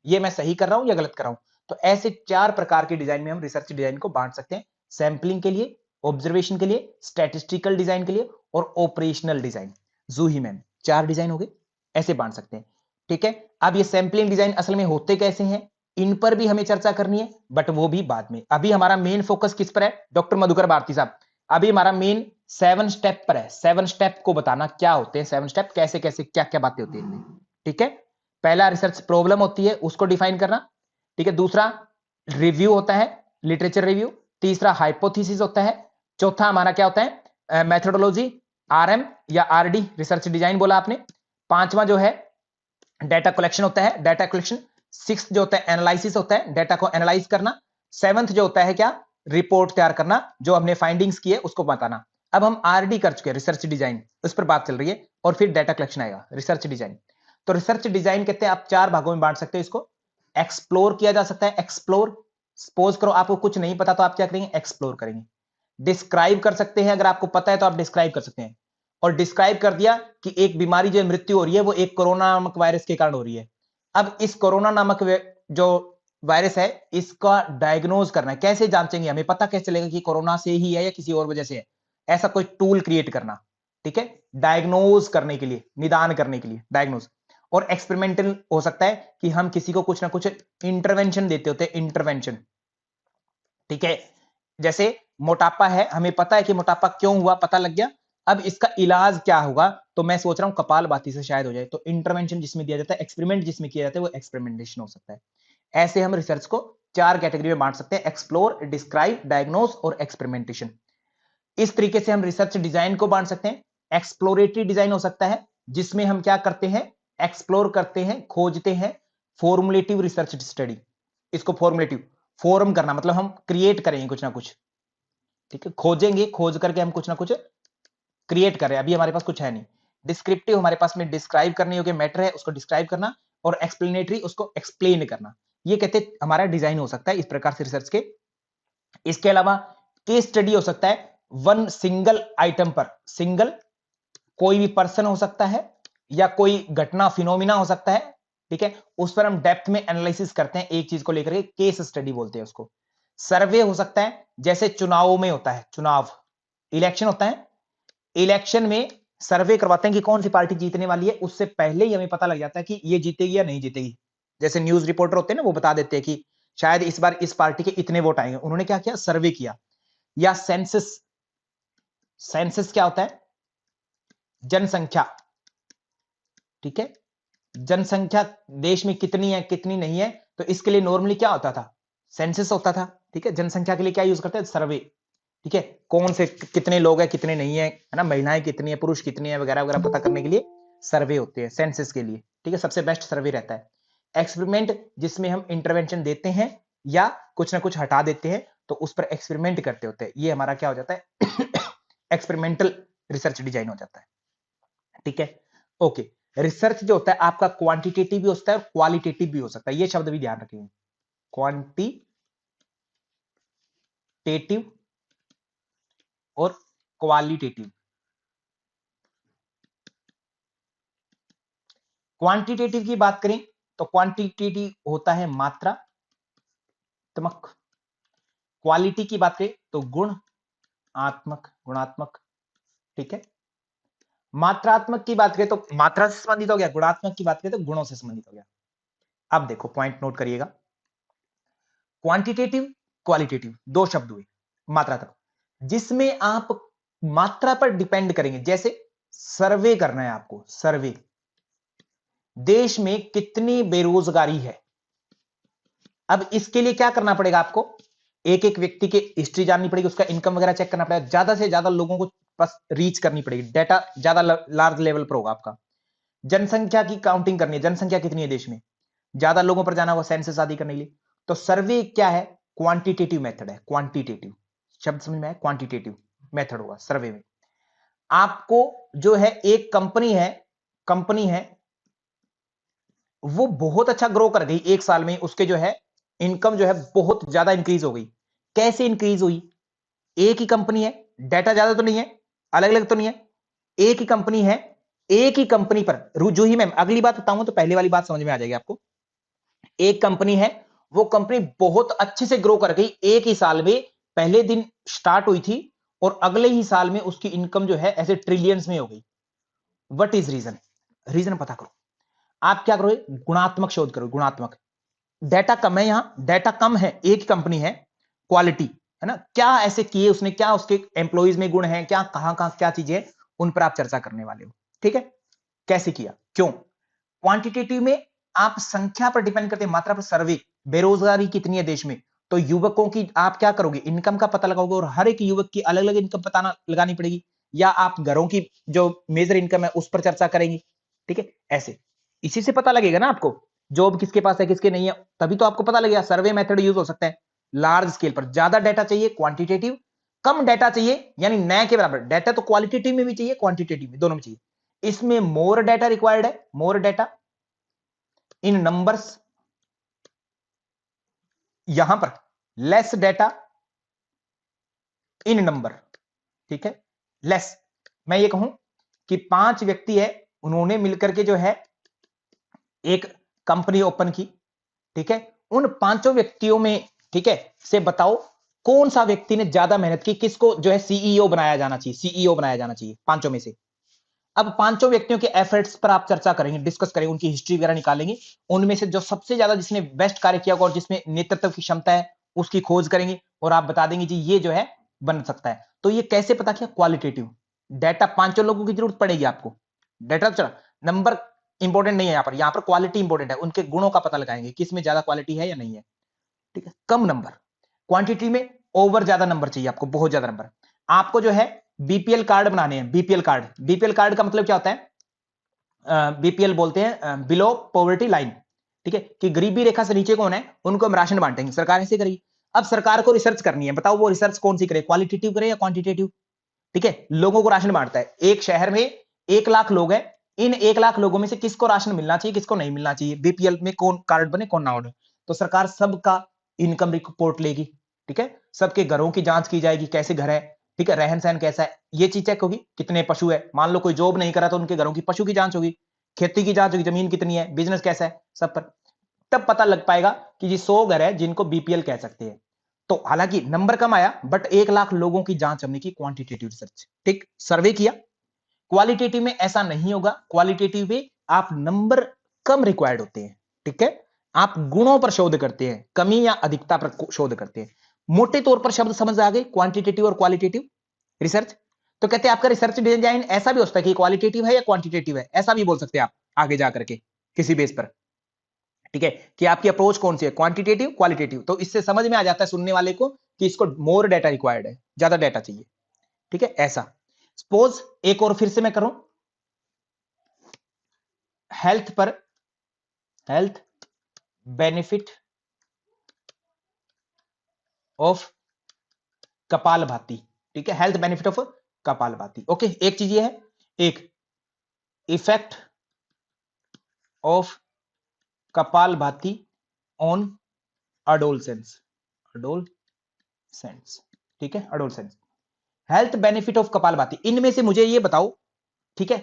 ये मैं सही कर रहा हूं या गलत कर रहा हूं। तो ऐसे 4 प्रकार के डिजाइन में हम रिसर्च डिजाइन को बांट सकते हैं, सैंपलिंग के लिए, ऑब्जर्वेशन के लिए, स्टैटिस्टिकल डिजाइन के लिए और ऑपरेशनल डिजाइन। जूही मैम 4 डिजाइन हो गए, ऐसे बांट सकते हैं। ठीक है, अब ये सैंपलिंग डिजाइन असल में होते कैसे हैं, इन पर भी हमें चर्चा करनी है, बट वो भी बाद में। अभी हमारा मेन फोकस किस पर है डॉक्टर मधुकर भारती साहब? अभी हमारा मेन 7 स्टेप पर है, 7 स्टेप को बताना क्या होते हैं 7 स्टेप, कैसे कैसे क्या क्या बातें होती है इनमें। ठीक है, पहला रिसर्च प्रॉब्लम होती है उसको डिफाइन करना। ठीक है, दूसरा रिव्यू होता है, लिटरेचर रिव्यू। तीसरा हाइपोथेसिस होता है। चौथा हमारा क्या होता है? मेथोडोलॉजी, RM या RD, रिसर्च डिजाइन बोला आपने। पांचवा जो है डाटा कलेक्शन होता है, डाटा कलेक्शन। सिक्स जो होता है एनालिसिस होता है, डाटा को एनालाइज करना। सेवंथ जो होता है क्या? रिपोर्ट तैयार करना, जो हमने फाइंडिंग्स की है उसको बताना। अब हम RD कर चुके हैं, रिसर्च डिजाइन, उस पर बात चल रही है, और फिर डाटा कलेक्शन आएगा, रिसर्च डिजाइन। तो रिसर्च डिजाइन कहते हैं आप 4 भागों में बांट सकते हो इसको। एक्सप्लोर किया जा सकता है, एक्सप्लोर, सपोज करो आपको कुछ नहीं पता तो आप क्या करेंगे? एक्सप्लोर करेंगे। डिस्क्राइब कर सकते हैं, अगर आपको पता है तो आप डिस्क्राइब कर सकते हैं, और डिस्क्राइब कर दिया कि एक बीमारी जो मृत्यु हो रही है वो एक कोरोना नामक वायरस के कारण हो रही है। अब इस कोरोना नामक जो वायरस है इसका डायग्नोज करना है, कैसे जांचेंगे, हमें पता कैसे चलेगा कि कोरोना से ही है या किसी और वजह से है? ऐसा कोई टूल क्रिएट करना। ठीक है, डायग्नोज करने के लिए, निदान करने के लिए, डायग्नोज। और एक्सपेरिमेंटल हो सकता है कि हम किसी को कुछ ना कुछ इंटरवेंशन देते होते हैं, इंटरवेंशन। ठीक है, जैसे मोटापा है, हमें पता है कि मोटापा क्यों हुआ, पता लग गया, अब इसका इलाज क्या होगा, तो मैं सोच रहा हूं कपालभाति से शायद हो जाए। तो इंटरवेंशन जिसमें दिया जाता है, एक्सपेरिमेंट जिसमें किया जाता है, वो एक्सपेरिमेंटेशन हो सकता है। ऐसे हम रिसर्च को 4 कैटेगरी में बांट सकते हैं, एक्सप्लोर, डिस्क्राइब, डायग्नोस और एक्सपेरिमेंटेशन। इस तरीके से हम रिसर्च डिजाइन को बांट सकते हैं। एक्सप्लोरेटरी डिजाइन हो सकता है जिसमें हम क्या करते हैं? एक्सप्लोर करते हैं, खोजते हैं। फॉर्मुलेटिव रिसर्च स्टडी, इसको फॉर्मुलेटिव, फॉर्म करना मतलब हम क्रिएट करेंगे कुछ ना कुछ। ठीक है, खोजेंगे, खोज करके हम कुछ ना कुछ क्रिएट कर रहे हैं, अभी हमारे पास कुछ है नहीं। डिस्क्रिप्टिव हमारे पास में डिस्क्राइब करने योग्य मैटर है उसको डिस्क्राइब करना, और एक्सप्लेनेटरी उसको एक्सप्लेन करना। ये कहते हैं हमारा डिजाइन हो सकता है इस प्रकार से रिसर्च के। इसके अलावा केस स्टडी हो सकता है, वन सिंगल आइटम पर, सिंगल कोई भी पर्सन हो सकता है या कोई घटना फिनोमिना हो सकता है। ठीक है, उस पर हम डेप्थ में एनालिसिस करते हैं एक चीज को लेकर के, केस स्टडी बोलते हैं उसको। सर्वे हो सकता है जैसे चुनावों में होता है, चुनाव इलेक्शन होता है, इलेक्शन में सर्वे करवाते हैं कि कौन सी पार्टी जीतने वाली है, उससे पहले ही हमें पता लग जाता है कि ये जीतेगी या नहीं जीतेगी। जैसे न्यूज रिपोर्टर होते हैं ना, वो बता देते हैं कि शायद इस बार इस पार्टी के इतने वोट आएंगे। उन्होंने क्या किया, सर्वे किया। या सेंसस, सेंसस क्या होता है, जनसंख्या, ठीक है, जनसंख्या देश में कितनी है कितनी नहीं है, तो इसके लिए नॉर्मली क्या होता था, सेंसस होता था, ठीक है। जनसंख्या के लिए क्या यूज करते हैं, सर्वे, ठीक है। कौन से कितने लोग हैं कितने नहीं है ना, महिलाएं कितनी है पुरुष कितनी है वगैरह वगैरह पता करने के लिए सर्वे होते हैं सेंसस के लिए, ठीक है। सबसे बेस्ट सर्वे रहता है। एक्सपेरिमेंट, जिसमें हम इंटरवेंशन देते हैं या कुछ ना कुछ हटा देते हैं, तो उस पर एक्सपेरिमेंट करते होते हैं, ये हमारा क्या हो जाता है एक्सपेरिमेंटल रिसर्च डिजाइन हो जाता है, ठीक है। ओके, रिसर्च जो होता है आपका क्वांटिटेटिव भी होता है और क्वालिटेटिव भी हो सकता है, ये शब्द भी ध्यान रखिए, क्वांटिटेटिव और क्वालिटेटिव। क्वांटिटेटिव की बात करें तो क्वांटिटेटिव होता है मात्रात्मक, क्वालिटी की बात करें तो गुणात्मक, गुणात्मक, ठीक है। मात्रात्मक की बात करें तो मात्रा से संबंधित हो गया, गुणात्मक की बात करें तो गुणों से संबंधित हो गया। अब देखो पॉइंट नोट करिएगा, क्वांटिटेटिव क्वालिटेटिव दो शब्द हुए, मात्रात्मक जिसमें आप मात्रा पर डिपेंड करेंगे, जैसे सर्वे करना है आपको, सर्वे देश में कितनी बेरोजगारी है। अब इसके लिए क्या करना पड़ेगा आपको, एक एक व्यक्ति की हिस्ट्री जाननी पड़ेगी, उसका इनकम वगैरह चेक करना पड़ेगा, ज्यादा से ज्यादा लोगों को बस रीच करनी पड़ेगी, डाटा ज्यादा लार्ज लेवल पर होगा आपका। जनसंख्या की काउंटिंग करनी है, जनसंख्या कितनी है देश में, ज्यादा लोगों पर जाना होगा सेंसस आदि करने के लिए। तो सर्वे क्या है, क्वांटिटेटिव मेथड है, क्वांटिटेटिव शब्द समझ में आया, क्वांटिटेटिव मेथड होगा सर्वे में। आपको जो है एक कंपनी है वो बहुत अच्छा ग्रो कर गई एक साल में, उसके जो है इनकम जो है बहुत ज्यादा इंक्रीज हो गई। कैसे इंक्रीज हुई, एक ही कंपनी है, डाटा ज्यादा तो नहीं है, अलग अलग तो नहीं है, एक ही कंपनी है, एक ही कंपनी पर जो ही मैं अगली बात बताऊंगा तो पहले वाली बात समझ में आ जाएगी आपको। एक कंपनी है, वो कंपनी बहुत अच्छे से ग्रो कर गई एक ही साल में, पहले दिन स्टार्ट हुई थी और अगले ही साल में उसकी इनकम जो है ऐसे ट्रिलियंस में हो गई। व्हाट इज रीजन, रीजन पता करो। आप क्या करोगे, गुणात्मक शोध करो, गुणात्मक। डाटा कम है, यहां डाटा कम है, एक ही कंपनी है, क्वालिटी है ना, क्या ऐसे किए उसने, क्या उसके एम्प्लॉइज में गुण है, क्या कहां कहां क्या चीजें हैं, उन पर आप चर्चा करने वाले हो, ठीक है। कैसे किया, क्यों। क्वांटिटेटिव में आप संख्या पर डिपेंड करते हैं, मात्रा पर सर्वे, बेरोजगारी कितनी है देश में, तो युवकों की आप क्या करोगे, इनकम का पता लगाओगे, और हर एक युवक की अलग अलग इनकम पता लगानी पड़ेगी, या आप घरों की जो मेजर इनकम है उस पर चर्चा करेंगे, ठीक है। ऐसे इसी से पता लगेगा ना आपको, जॉब किसके पास है किसके नहीं है, तभी तो आपको पता लगेगा। सर्वे मेथड यूज हो सकता है लार्ज स्केल पर, ज्यादा डाटा चाहिए क्वांटिटेटिव, कम डाटा चाहिए यानी नए के बराबर डाटा, तो क्वालिटेटिव में भी चाहिए क्वांटिटेटिव में, दोनों में चाहिए। इसमें मोर डाटा रिक्वायर्ड है, मोर डाटा इन नंबर्स, यहां पर लेस डाटा इन नंबर, ठीक है। लेस, मैं ये कहूं कि 5 व्यक्ति है, उन्होंने मिलकर के जो है एक कंपनी ओपन की, ठीक है। उन पांचों व्यक्तियों में, ठीक है, से बताओ कौन सा व्यक्ति ने ज्यादा मेहनत की, किसको जो है सीईओ बनाया जाना चाहिए, सीईओ बनाया जाना चाहिए पांचों में से। अब पांचों व्यक्तियों के एफर्ट्स पर आप चर्चा करेंगे, डिस्कस करेंगे, उनकी हिस्ट्री वगैरह निकालेंगे, उनमें से जो सबसे ज्यादा जिसने बेस्ट कार्य किया होगा और जिसमें नेतृत्व की क्षमता है उसकी खोज करेंगे, और आप बता देंगे जी ये जो है बन सकता है। तो ये कैसे पता किया, क्वालिटेटिव डाटा, पांचों लोगों की जरूरत पड़ेगी आपको, डाटा चला, नंबर इंपॉर्टेंट नहीं है यहां पर क्वालिटी इंपॉर्टेंट है, उनके गुणों का पता लगाएंगे किस में ज्यादा क्वालिटी है या नहीं है, ठीक है। कम नंबर, क्वांटिटी में ओवर ज्यादा नंबर चाहिए आपको, बहुत ज्यादा नंबर। आपको जो है बीपीएल कार्ड बनाने हैं, बीपीएल कार्ड, बीपीएल कार्ड का मतलब क्या होता है, बीपीएल बोलते हैं बिलो पॉवर्टी लाइन, ठीक है, कि गरीबी रेखा से नीचे कौन है उनको हम राशन बांटेंगे, सरकार ऐसे करेगी। अब सरकार को रिसर्च करनी है, बताओ वो रिसर्च कौन सी करे, क्वालिटेटिव करे या क्वांटिटेटिव, ठीक है। लोगों को राशन बांटता है, एक शहर में 1 लाख लोग हैं, इन 1 लाख लोगों में से किसको राशन मिलना चाहिए किसको नहीं मिलना चाहिए, बीपीएल में कौन कार्ड बने कौन ना बने, तो सरकार सबका इनकम रिपोर्ट लेगी, ठीक है। सबके घरों की जांच की जाएगी, कैसे घर है, ठीक है, रहन सहन कैसा है, ये चीज चेक होगी, कितने पशु है, मान लो कोई जॉब नहीं करा तो उनके घरों की पशु की जांच होगी, खेती की जांच होगी, जमीन कितनी है, बिजनेस कैसा है, सब पर। तब पता लग पाएगा कि जी 100 घर है जिनको बीपीएल कह सकते हैं। तो हालांकि नंबर कम आया, बट 1 लाख लोगों की जांच हमने की, क्वांटिटेटिव रिसर्च, ठीक, सर्वे किया। क्वालिटेटिव में ऐसा नहीं होगा, क्वालिटेटिव में आप नंबर कम रिक्वायर्ड होते हैं, ठीक है, आप गुणों पर शोध करते हैं, कमी या अधिकता पर शोध करते हैं। मोटे तौर पर शब्द समझ आ गए, क्वांटिटेटिव और क्वालिटेटिव रिसर्च। तो कहते हैं आपका रिसर्च डिजाइन ऐसा भी हो सकता है कि क्वालिटेटिव है या क्वांटिटेटिव है, ऐसा भी बोल सकते हैं आप आगे जा करके किसी बेस पर, ठीक है, कि आपकी अप्रोच कौन सी है, क्वांटिटेटिव क्वालिटेटिव। तो इससे समझ में आ जाता है सुनने वाले को कि इसको मोर डाटा रिक्वायर्ड है, ज्यादा डाटा चाहिए, ठीक है, ऐसा। सपोज एक और फिर से मैं करूं, हेल्थ पर, हेल्थ बेनिफिट ऑफ कपालभाति, ठीक है, health benefit of kapalbhati, okay. एक चीज ये है, एक effect of kapalbhati on adolescence, adolescence, ठीक है, adolescence, health benefit of kapalbhati. इनमें से मुझे ये बताओ, ठीक है,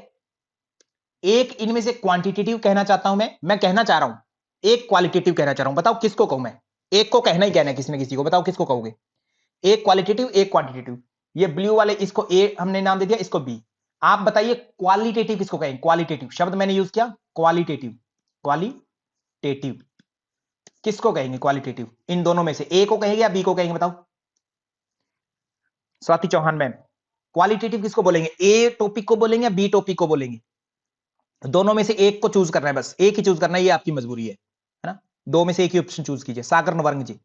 एक इनमें से क्वांटिटेटिव कहना चाहता हूं मैं कहना चाह रहा हूं, एक क्वालिटेटिव कहना चाह रहा हूं, बताओ किसको कहूं मैं, एक को कहना ही कहना है किसी ने किसी को, बताओ किसको कहोगे, एक क्वालिटेटिव एक क्वांटिटेटिव। ये ब्लू वाले इसको ए हमने नाम दे दिया, इसको बी। आप बताइए क्वालिटेटिव किसको कहेंगे, क्वालिटेटिव शब्द मैंने यूज किया, क्वालिटेटिव, क्वालिटेटिव किसको कहेंगे, क्वालिटेटिव इन दोनों में से ए को कहेंगे या बी को कहेंगे, बताओ स्वाति चौहान मैम, क्वालिटेटिव किसको बोलेंगे, ए टॉपिक को बोलेंगे या बी टॉपिक को बोलेंगे, दोनों में से एक को चूज करना है, बस एक ही चूज करना है, ये आपकी मजबूरी है ना, दो में से एक ही ऑप्शन चूज कीजिए। Sagar Navrang ji,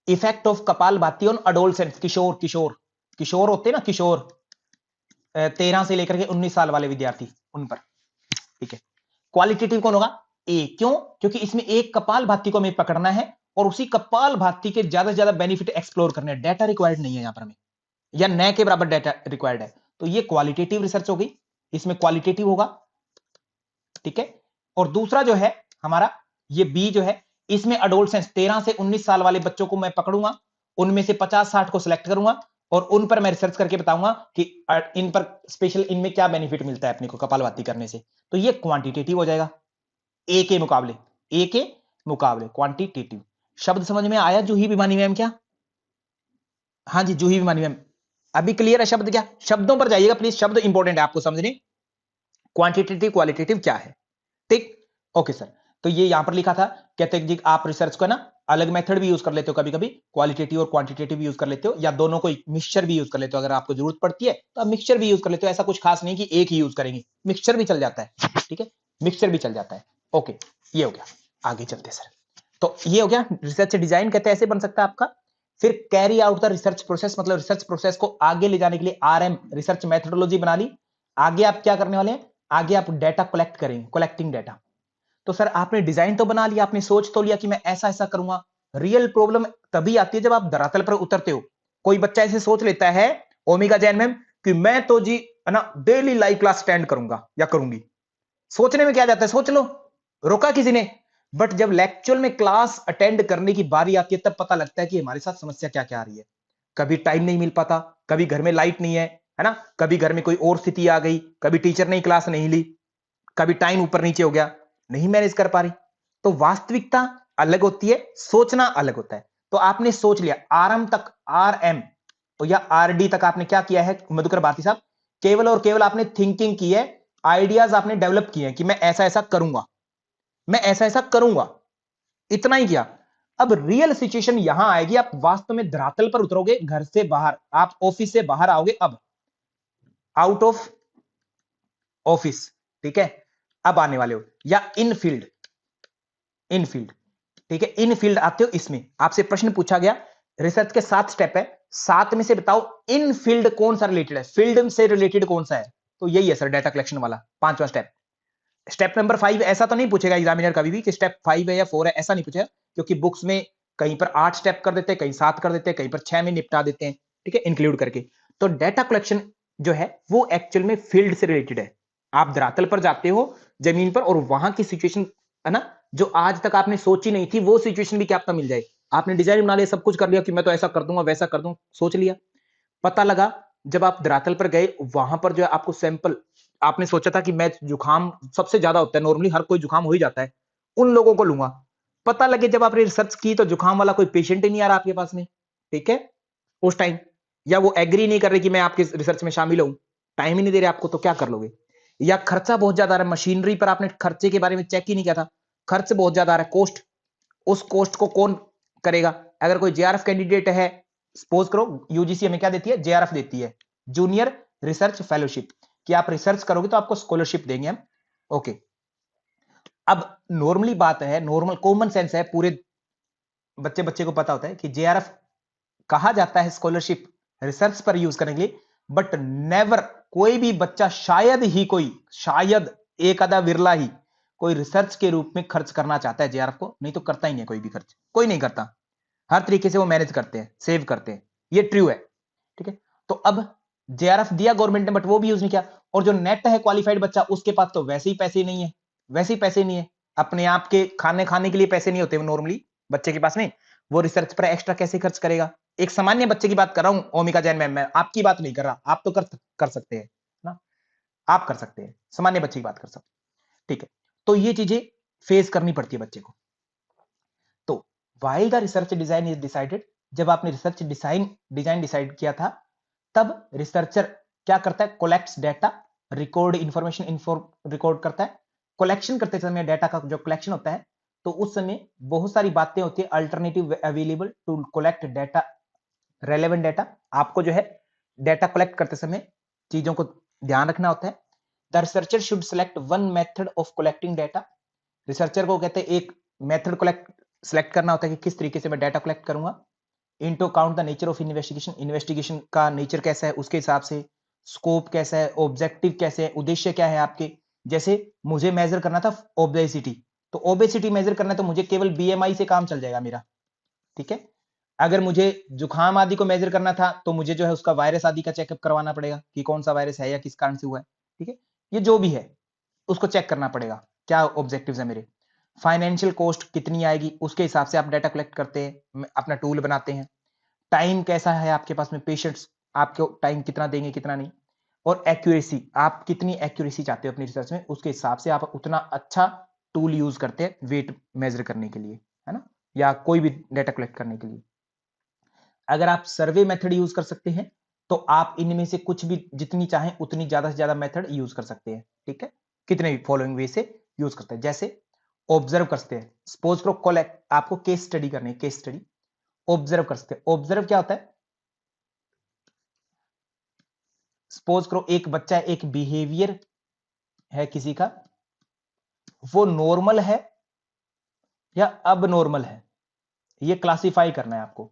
effect of kapalbhati on adolescent, किशोर, किशोर किशोर होते हैं ना, किशोर 13 से लेकर के 19 साल वाले विद्यार्थी, उन पर, ठीक है। क्वालिटेटिव कौन होगा, ए, क्यों, क्योंकि इसमें एक कपालभाति को हमें पकड़ना है और उसी कपालभाति के ज्यादा से ज्यादा बेनिफिट एक्सप्लोर करने हैं, डाटा रिक्वायर्ड नहीं है यहां पर हमें, या न के बराबर डाटा रिक्वायर्ड है, तो ये क्वालिटेटिव रिसर्च हो गई, इसमें क्वालिटेटिव होगा, ठीक है। और दूसरा जो है हमारा ये बी जो है, इसमें अडोलसेंस 13 से 19 साल वाले बच्चों को मैं पकड़ूंगा, उनमें से 50-60 को सिलेक्ट करूंगा और उन पर मैं रिसर्च करके बताऊंगा कि इन पर स्पेशल, इनमें क्या बेनिफिट मिलता है अपने को कपालभाति करने से, तो ये क्वांटिटेटिव हो जाएगा, ए के मुकाबले, ए के मुकाबले क्वांटिटेटिव। शब्द समझ में आया जूही भिमानी मैम क्या, हाँ जी जूही भिमानी मैम, अभी क्लियर है शब्द क्या, शब्दों पर जाइएगा प्लीज, शब्द इंपॉर्टेंट है आपको समझने, क्वांटिटेटिव क्वालिटेटिव क्या है, ठीक, ओके सर। तो ये यहां पर लिखा था, कहते हैं जी आप रिसर्च को ना अलग मेथड भी यूज कर लेते हो, कभी कभी क्वालिटेटिव और क्वांटिटेटिव यूज कर लेते हो, या दोनों को मिक्सचर भी यूज कर लेते हो, अगर आपको जरूरत पड़ती है तो आप मिक्सचर भी यूज कर लेते हो, ऐसा कुछ खास नहीं कि एक ही यूज करेंगे, मिक्सचर भी चल जाता है, ठीक है, मिक्सचर भी चल जाता है, ओके। ये हो गया, आगे चलते सर, तो ये हो गया रिसर्च डिजाइन, कहते हैं ऐसे बन सकता है आपका। फिर carry out the research process, मतलब रिसर्च प्रोसेस को आगे ले जाने के लिए आरएम, रिसर्च मेथोडोलॉजी बना ली, आगे आप क्या करने वाले हैं, आगे आप डाटा कलेक्ट करेंगे, कलेक्टिंग डाटा। तो सर आपने डिजाइन तो बना लिया, आपने सोच तो लिया कि मैं ऐसा ऐसा करूंगा, रियल प्रॉब्लम तभी आती है जब आप धरातल पर उतरते हो। कोई बच्चा ऐसे सोच लेता है, ओमेगा जैन मैम, कि मैं तो जी है ना डेली लाइव क्लास अटेंड करूंगा या करूंगी, सोचने में क्या जाता है, सोच लो, रोका किसी ने, बट जब लेक्चर में क्लास अटेंड करने की बारी आती है तब पता लगता है कि हमारे साथ समस्या क्या क्या आ रही है। कभी टाइम नहीं मिल पाता, कभी घर में लाइट नहीं है ना, कभी घर में कोई और स्थिति आ गई, कभी टीचर ने क्लास नहीं ली, कभी टाइम ऊपर नीचे हो गया, नहीं मैनेज कर पा रही। तो वास्तविकता अलग होती है, सोचना अलग होता है। तो आपने सोच लिया, आरएम तक, आरएम या आरडी तक आपने क्या किया है मधुकर भारती साहब, केवल और केवल आपने थिंकिंग की है, आइडियाज आपने डेवलप किए हैं कि मैं ऐसा ऐसा करूंगा, मैं ऐसा ऐसा करूंगा, इतना ही किया। अब रियल सिचुएशन यहां आएगी, आप वास्तव में धरातल पर उतरोगे, घर से बाहर, आप ऑफिस से बाहर आओगे, अब आउट ऑफ ऑफिस, ठीक है, अब आने वाले हो, या इन फील्ड, इन फील्ड, ठीक है, इन फील्ड आते हो। इसमें आपसे प्रश्न पूछा गया, रिसर्च के 7 स्टेप है, 7 में से बताओ इन फील्ड कौन सा रिलेटेड है, फील्ड से रिलेटेड कौन सा है, तो यही है सर डाटा कलेक्शन वाला 5वां स्टेप। स्टेप नंबर 5 ऐसा तो नहीं पूछेगा एग्जामिनर कभी भी कि स्टेप 5 है या 4 है, ऐसा नहीं पूछेगा, क्योंकि बुक्स में कहीं पर 8 स्टेप कर देते हैं, कहीं 7 कर देते हैं, कहीं पर 6 में निपटा देते हैं, ठीक है, इंक्लूड करके। तो डाटा कलेक्शन जो है वो एक्चुअल में फील्ड से रिलेटेड है, आप धरातल पर जाते हो जमीन पर, और वहां की सिचुएशन है ना, जो आज तक आपने सोची नहीं थी, वो सिचुएशन भी क्या पता मिल जाए। आपने डिजाइन बना लिया, सब कुछ कर लिया कि मैं तो ऐसा कर दूंगा वैसा कर दूंगा, सोच लिया, पता लगा जब आप धरातल पर गए, वहां पर जो है आपको सैंपल, आपने सोचा था कि मैं जुकाम सबसे ज्यादा होता है, नॉर्मली हर कोई जुकाम हो ही जाता है, उन लोगों को लूंगा, पता लगे जब आपने रिसर्च की तो जुकाम वाला कोई पेशेंट ही नहीं आ रहा आपके पास में, ठीक है, उस टाइम, या वो एग्री नहीं कर रहे कि मैं आपके रिसर्च में शामिल हूं, टाइम ही नहीं दे रहे आपको, तो क्या कर लोगे? या खर्चा बहुत ज्यादा आ रहा है, मशीनरी पर आपने खर्चे के बारे में चेक ही नहीं किया था, खर्च बहुत ज्यादा आ रहा है, कॉस्ट, उस कॉस्ट को कौन करेगा? अगर कोई जेआरएफ कैंडिडेट है, सपोज करो यूजीसी हमें क्या देती है, जेआरएफ देती है, जूनियर रिसर्च फेलोशिप, कि आप रिसर्च करोगे तो आपको स्कॉलरशिप देंगे हम, ओके। अब नॉर्मली बात है, नॉर्मल कॉमन सेंस है, पूरे बच्चे बच्चे को पता होता है कि जेआरएफ कहा जाता है स्कॉलरशिप रिसर्च पर यूज करने के लिए, बट नेवर, कोई भी बच्चा, शायद ही कोई, शायद एक आधा विरला ही कोई रिसर्च के रूप में खर्च करना चाहता है जेआरएफ को, नहीं तो करता ही नहीं, कोई भी खर्च कोई नहीं करता, हर तरीके से वो मैनेज करते हैं, सेव करते हैं, ये ट्रू है, ठीक है। तो अब जेआरएफ दिया गवर्नमेंट ने, बट वो भी यूज नहीं किया, और जो नेट है क्वालिफाइड बच्चा, उसके पास तो वैसे ही पैसे नहीं है, वैसे ही पैसे नहीं है, अपने आप के खाने खाने के लिए पैसे नहीं होते नॉर्मली बच्चे के पास में, वो रिसर्च पर एक्स्ट्रा कैसे खर्च करेगा? एक सामान्य बच्चे की बात कर रहा हूं, ओमिका जैन मैम, मैं आपकी बात नहीं कर रहा, आप तो कर सकते हैं ना, आप कर सकते हैं, सामान्य बच्चे की बात कर सकते हैं, ठीक है। तो ये चीजें फेस करनी पड़ती है बच्चे को। तो why the research design is decided, जब आपने रिसर्च डिजाइन डिसाइड किया था, तब रिसर्चर क्या करता है, कोलेक्ट्स डेटा, रिकॉर्ड इंफॉर्मेशन रिकॉर्ड करता है, कलेक्शन करते समय डेटा का जो कलेक्शन होता है, तो उस समय बहुत सारी बातें होती है, alternative available to collect data, relevant data, आपको जो है डेटा कलेक्ट करते समय चीजों को ध्यान रखना होता है। The researcher should select one method of collecting data, researcher को कहते हैं एक मेथड सेलेक्ट करना होता है कि किस तरीके से मैं डेटा कलेक्ट करूंगा। Into count the nature of investigation, investigation का नेचर कैसा है उसके हिसाब से, स्कोप कैसा है, ऑब्जेक्टिव कैसे है, उद्देश्य क्या है आपके, जैसे मुझे मेजर करना था ओबेसिटी, तो ओबेसिटी मेजर करना है तो मुझे केवल बीएमआई से काम चल जाएगा मेरा, ठीक है। अगर मुझे जुकाम आदि को मेजर करना था तो मुझे जो है उसका वायरस आदि का चेकअप करवाना पड़ेगा कि कौन सा वायरस है या किस कारण से हुआ है, ठीक है, ये जो भी है उसको चेक करना पड़ेगा, क्या ऑब्जेक्टिव्स है मेरे, फाइनेंशियल कॉस्ट कितनी आएगी उसके हिसाब से आप डाटा कलेक्ट करते हैं, अपना टूल बनाते हैं, टाइम कैसा है आपके पास में, पेशेंट्स आपको टाइम कितना देंगे कितना नहीं, और एक्यूरेसी, आप कितनी एक्यूरेसी चाहते हो अपनी रिसर्च में, उसके हिसाब से आप उतना अच्छा टूल यूज करते हैं वेट मेजर करने के लिए, है ना, या कोई भी डेटा कलेक्ट करने के लिए। अगर आप सर्वे मेथड यूज कर सकते हैं तो आप इनमें से कुछ भी जितनी चाहें उतनी ज्यादा से ज्यादा मेथड यूज कर सकते हैं, ठीक है, कितने भी फॉलोइंग वे से यूज करते हैं, जैसे ऑब्जर्व करते हैं, सपोज करो कलेक्ट, आपको केस स्टडी करनी है, केस स्टडी ऑब्जर्व कर सकते हैं, ऑब्जर्व क्या होता है, सपोज करो एक बच्चा, एक बिहेवियर है किसी का, वो नॉर्मल है या अब नॉर्मल है, ये क्लासिफाई करना है आपको।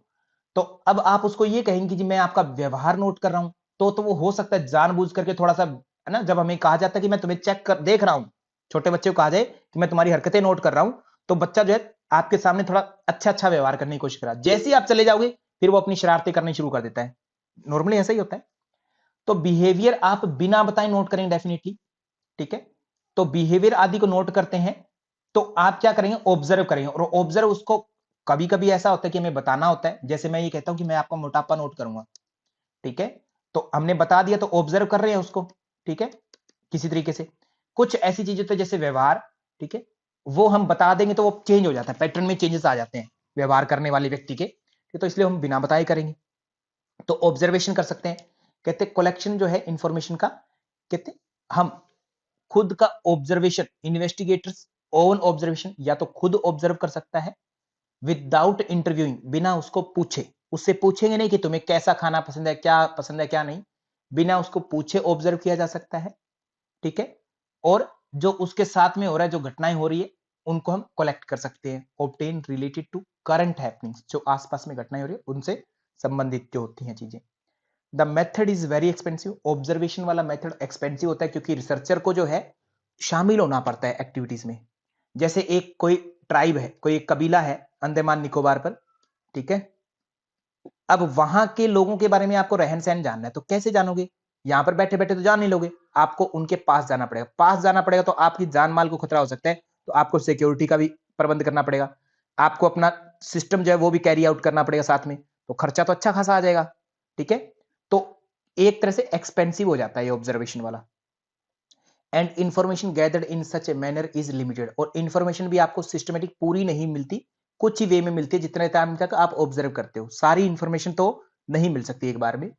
तो अब आप उसको ये कहेंगे कि जी मैं आपका व्यवहार नोट कर रहा हूं, तो वो हो सकता है जानबूझ करके थोड़ा सा, है ना, जब हमें कहा जाता है कि मैं तुम्हें चेक कर देख रहा हूं, छोटे बच्चे को कहा जाए कि मैं तुम्हारी हरकतें नोट कर रहा हूं, तो बच्चा जो है आपके सामने थोड़ा अच्छा अच्छा व्यवहार करने की कोशिश करा, जैसे ही आप चले जाओगे फिर वो अपनी शरारतें करनी शुरू कर देता है, नॉर्मली ऐसा ही होता है। तो बिहेवियर आप बिना बताए नोट करेंगे डेफिनेटली, ठीक है। तो बिहेवियर आदि को नोट करते हैं तो आप क्या करेंगे, ऑब्जर्व करेंगे, और ऑब्जर्व उसको कभी कभी ऐसा होता है कि हमें बताना होता है, जैसे मैं ये कहता हूं कि मैं आपका मोटापा नोट करूंगा, ठीक है, तो हमने बता दिया तो ऑब्जर्व कर रहे हैं उसको, ठीक है, किसी तरीके से। कुछ ऐसी चीजें होती है जैसे व्यवहार, ठीक है, वो हम बता देंगे तो वो चेंज हो जाता है, पैटर्न में चेंजेस आ जाते हैं व्यवहार करने वाले व्यक्ति के, तो इसलिए हम बिना बताए करेंगे। तो ऑब्जर्वेशन कर सकते हैं, कहते कलेक्शन जो है इंफॉर्मेशन का, कहते हम खुद का ऑब्जर्वेशन, इन्वेस्टिगेटर्स ओन ऑब्जर्वेशन, या तो खुद ऑब्जर्व कर सकता है विदाउट इंटरव्यूइंग, बिना उसको पूछे, उससे पूछेंगे नहीं कि तुम्हें कैसा खाना पसंद है क्या नहीं, बिना उसको पूछे ऑब्जर्व किया जा सकता है, ठीक है। और जो उसके साथ में हो रहा है, जो घटनाएं हो रही है, उनको हम कलेक्ट कर सकते हैं, obtain related to current happenings, जो आसपास में घटनाएं हो रही है उनसे संबंधित जो होती हैं चीजें। The method is very expensive, observation वाला मेथड एक्सपेंसिव होता है क्योंकि रिसर्चर को जो है शामिल होना पड़ता है एक्टिविटीज में। जैसे एक कोई ट्राइब है, कोई एक कबीला है अंडमान निकोबार पर, ठीक है, अब वहां के लोगों के बारे में आपको रहन सहन जानना है, तो कैसे जानोगे, यहां पर बैठे बैठे तो जान नहीं लोगे, आपको उनके पास जाना पड़ेगा, पास जाना पड़ेगा तो आपकी जान माल को खतरा हो सकता है, तो आपको सिक्योरिटी का भी प्रबंध करना पड़ेगा, आपको अपना सिस्टम जो है वो भी कैरी आउट करना पड़ेगा साथ में, तो खर्चा तो अच्छा खासा आ जाएगा, ठीक है। तो एक तरह से एक्सपेंसिव हो जाता है ये ऑब्जर्वेशन वाला। And information gathered in such a manner is limited, और इंफॉर्मेशन भी आपको सिस्टमेटिक पूरी नहीं मिलती, कुछ ही वे में मिलती है जितने टाइम तक आप ऑब्जर्व करते हो, सारी इंफॉर्मेशन तो नहीं मिल सकती एक बार में।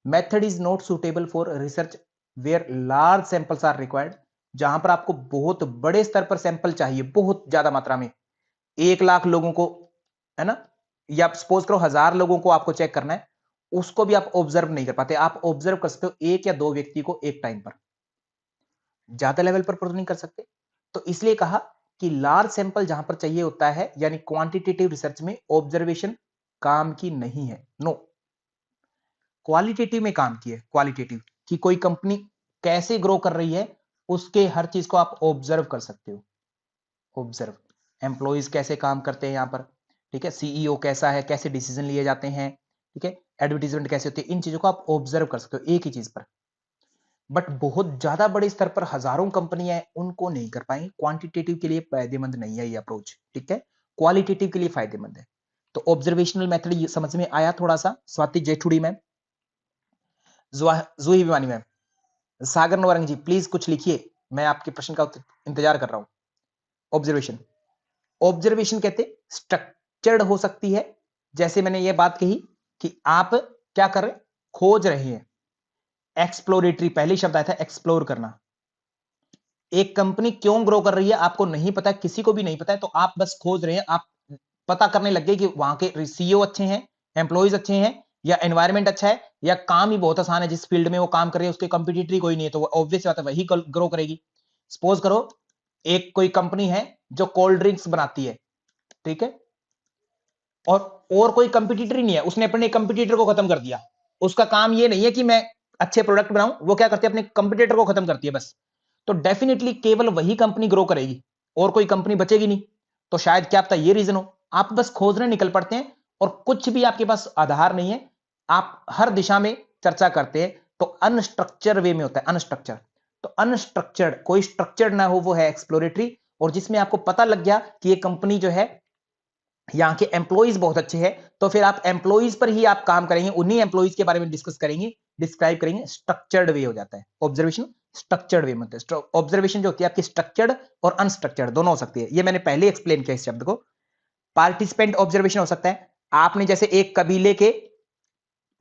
Method is not suitable for research where large samples are required, जहां पर आपको बहुत बड़े स्तर पर सैंपल चाहिए, बहुत ज्यादा मात्रा में, 1 लाख लोगों को, है ना, या सपोज करो 1000 लोगों को आपको चेक करना है, उसको भी आप ऑब्जर्व नहीं कर पाते। आप ऑब्जर्व कर सकते हो 1 या 2 व्यक्ति को एक टाइम पर, ज्यादा लेवल पर नहीं कर सकते। तो इसलिए कहा कि लार्ज सैंपल जहां पर चाहिए होता है, यानी क्वांटिटेटिव रिसर्च में ऑब्जर्वेशन काम की नहीं है, नो। क्वालिटेटिव में काम की है, क्वालिटेटिव कि कोई कंपनी कैसे ग्रो कर रही है, उसके हर चीज को आप ऑब्जर्व कर सकते हो। ऑब्जर्व, एम्प्लॉइज कैसे काम करते हैं यहां पर, ठीक है, सीईओ कैसा है, कैसे डिसीजन लिए जाते हैं, ठीक है, एडवर्टीजमेंट कैसे होती है, इन चीजों को आप ऑब्जर्व कर सकते हो एक ही चीज पर। बट बहुत ज्यादा बड़े स्तर पर हजारों कंपनियां उनको नहीं कर पाएंगे, क्वांटिटेटिव के लिए फायदेमंद नहीं है ये अप्रोच, ठीक है, क्वालिटेटिव के लिए फायदेमंद है। तो ऑब्जर्वेशनल मेथड समझ में आया थोड़ा सा। Swati Jethudi ma'am, Juhi Bhiwani ma'am, Sagar Navrang ji, please कुछ लिखिए, मैं आपके प्रश्न का इंतजार कर रहा हूं। ऑब्जर्वेशन, ऑब्जर्वेशन कहते स्ट्रक्चर्ड हो सकती है, जैसे मैंने ये बात कही कि आप क्या कर रहे, खोज रहे हैं। एक्सप्लोरेटरी, पहले शब्द आया था एक्सप्लोर करना। एक कंपनी क्यों ग्रो कर रही है आपको नहीं पता, किसी को भी नहीं पता है, तो आप बस खोज रहे हैं, आप पता करने लग गए कि वहां के सीईओ अच्छे हैं, एम्प्लॉइज अच्छे हैं, या एनवायरमेंट अच्छा है, या काम ही बहुत आसान है, जिस फील्ड में वो काम कर रहे हैं उसके कंपटीटर कोई नहीं है, तो वो ऑब्वियस बात है वही ग्रो करेगी। सपोज करो एक कोई कंपनी है जो कोल्ड ड्रिंक्स बनाती है, ठीक है, और कोई कंपटीटर ही नहीं है, उसने अपने कंपटीटर को खत्म कर दिया। उसका काम ये नहीं है कि मैं अच्छे प्रोडक्ट बनाऊं, वो क्या करती है अपने कंपटीटर को खत्म करती है बस। तो डेफिनेटली केवल वही कंपनी ग्रो करेगी और कोई कंपनी बचेगी नहीं। तो शायद क्या पता ये रीजन हो, आप बस खोजने निकल पड़ते हैं और कुछ भी आपके पास आधार नहीं है, आप हर दिशा में चर्चा करते हैं, तो अनस्ट्रक्चर वे में होता है अनस्ट्रक्चर। तो अनस्ट्रक्चर्ड, कोई स्ट्रक्चर्ड ना हो, वो है एक्सप्लोरेटरी, और जिसमें आपको पता लग गया कि ये कंपनी जो है यहाँ के एम्प्लॉइज बहुत अच्छे हैं, तो फिर आप एम्प्लॉइज पर ही आप काम करेंगे, उन्हीं एम्प्लॉइज के बारे में डिस्कस करेंगे, डिस्क्राइब करेंगे। स्ट्रक्चर्ड वे हो जाता है ऑब्जर्वेशन, स्ट्रक्चर्ड वे मतलब ऑब्जर्वेशन जो होती है आपकी स्ट्रक्चर्ड और अनस्ट्रक्चर्ड दोनों हो सकती है, ये मैंने पहले एक्सप्लेन किया इस शब्द को। पार्टिसिपेंट ऑब्जर्वेशन हो सकता है, आपने जैसे एक कबीले के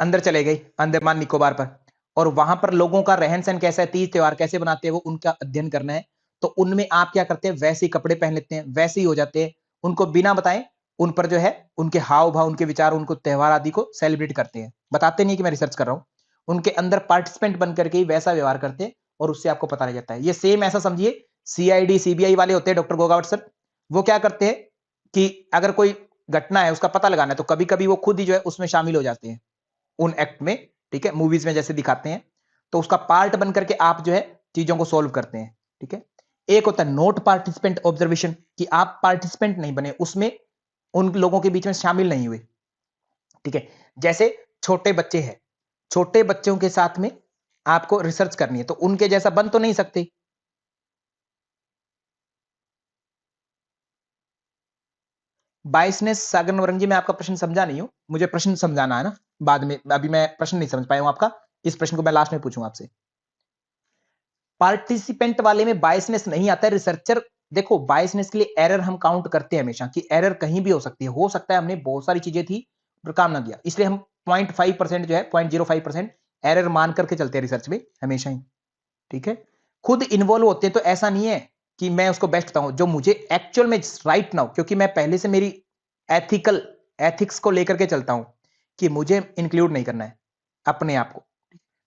अंदर चले गए, अंडमान निकोबार पर, और वहां पर लोगों का रहन सहन कैसा है, तीज त्योहार कैसे बनाते हैं, वो उनका अध्ययन करना है। तो उनमें आप क्या करते हैं, वैसे ही कपड़े पहन लेते हैं, वैसे ही हो जाते हैं, उनको बिना बताए उन पर जो है उनके हाव भाव, उनके विचार, उनको त्योहार आदि को सेलिब्रेट करते हैं, बताते नहीं कि मैं रिसर्च कर रहा हूं, उनके अंदर पार्टिसिपेंट बन करके ही वैसा व्यवहार करते हैं, और उससे आपको पता लग जाता है। ये सेम ऐसा समझिए, सीआईडी सीबीआई वाले होते हैं, डॉक्टर गोगावट सर, वो क्या करते हैं कि अगर कोई घटना है उसका पता लगाना है, तो कभी कभी वो खुद ही जो है उसमें शामिल हो जाते हैं उन एक्ट में, ठीक है, मूवीज में जैसे दिखाते हैं, तो उसका पार्ट बन करके आप जो है चीजों को सोल्व करते हैं, ठीक है। एक होता है नोट पार्टिसिपेंट ऑब्जर्वेशन, कि आप पार्टिसिपेंट नहीं बने उसमें, उन लोगों के बीच में शामिल नहीं हुए, ठीक है। जैसे छोटे बच्चे हैं, छोटे बच्चों के साथ में आपको रिसर्च करनी है, तो उनके जैसा बन तो नहीं सकते। बायसनेस, सागर नवरंग जी, मैं आपका प्रश्न समझा नहीं हूं, मुझे प्रश्न समझाना है ना बाद में, अभी मैं प्रश्न नहीं समझ पाया हूं आपका, इस प्रश्न को मैं लास्ट में पूछूंगा आपसे। पार्टिसिपेंट वाले में बायसनेस नहीं आता है, रिसर्चर, देखो बायसनेस के लिए एरर हम काउंट करते हैं हमेशा, कि एरर कहीं भी हो सकती है, हो सकता है हमने बहुत सारी चीजें थी पर काम ना दिया, इसलिए हम 0.5% जो है 0.05% एरर मान करके चलते हैं रिसर्च में हमेशा ही, ठीक है। खुद इन्वॉल्व होते हैं तो ऐसा नहीं है कि मैं उसको बेस्ट बताऊं, जो मुझे एक्चुअल में राइट नाउ, क्योंकि मैं पहले से मेरी एथिकल एथिक्स को लेकर के चलता हूं कि मुझे इंक्लूड नहीं करना है अपने आप को,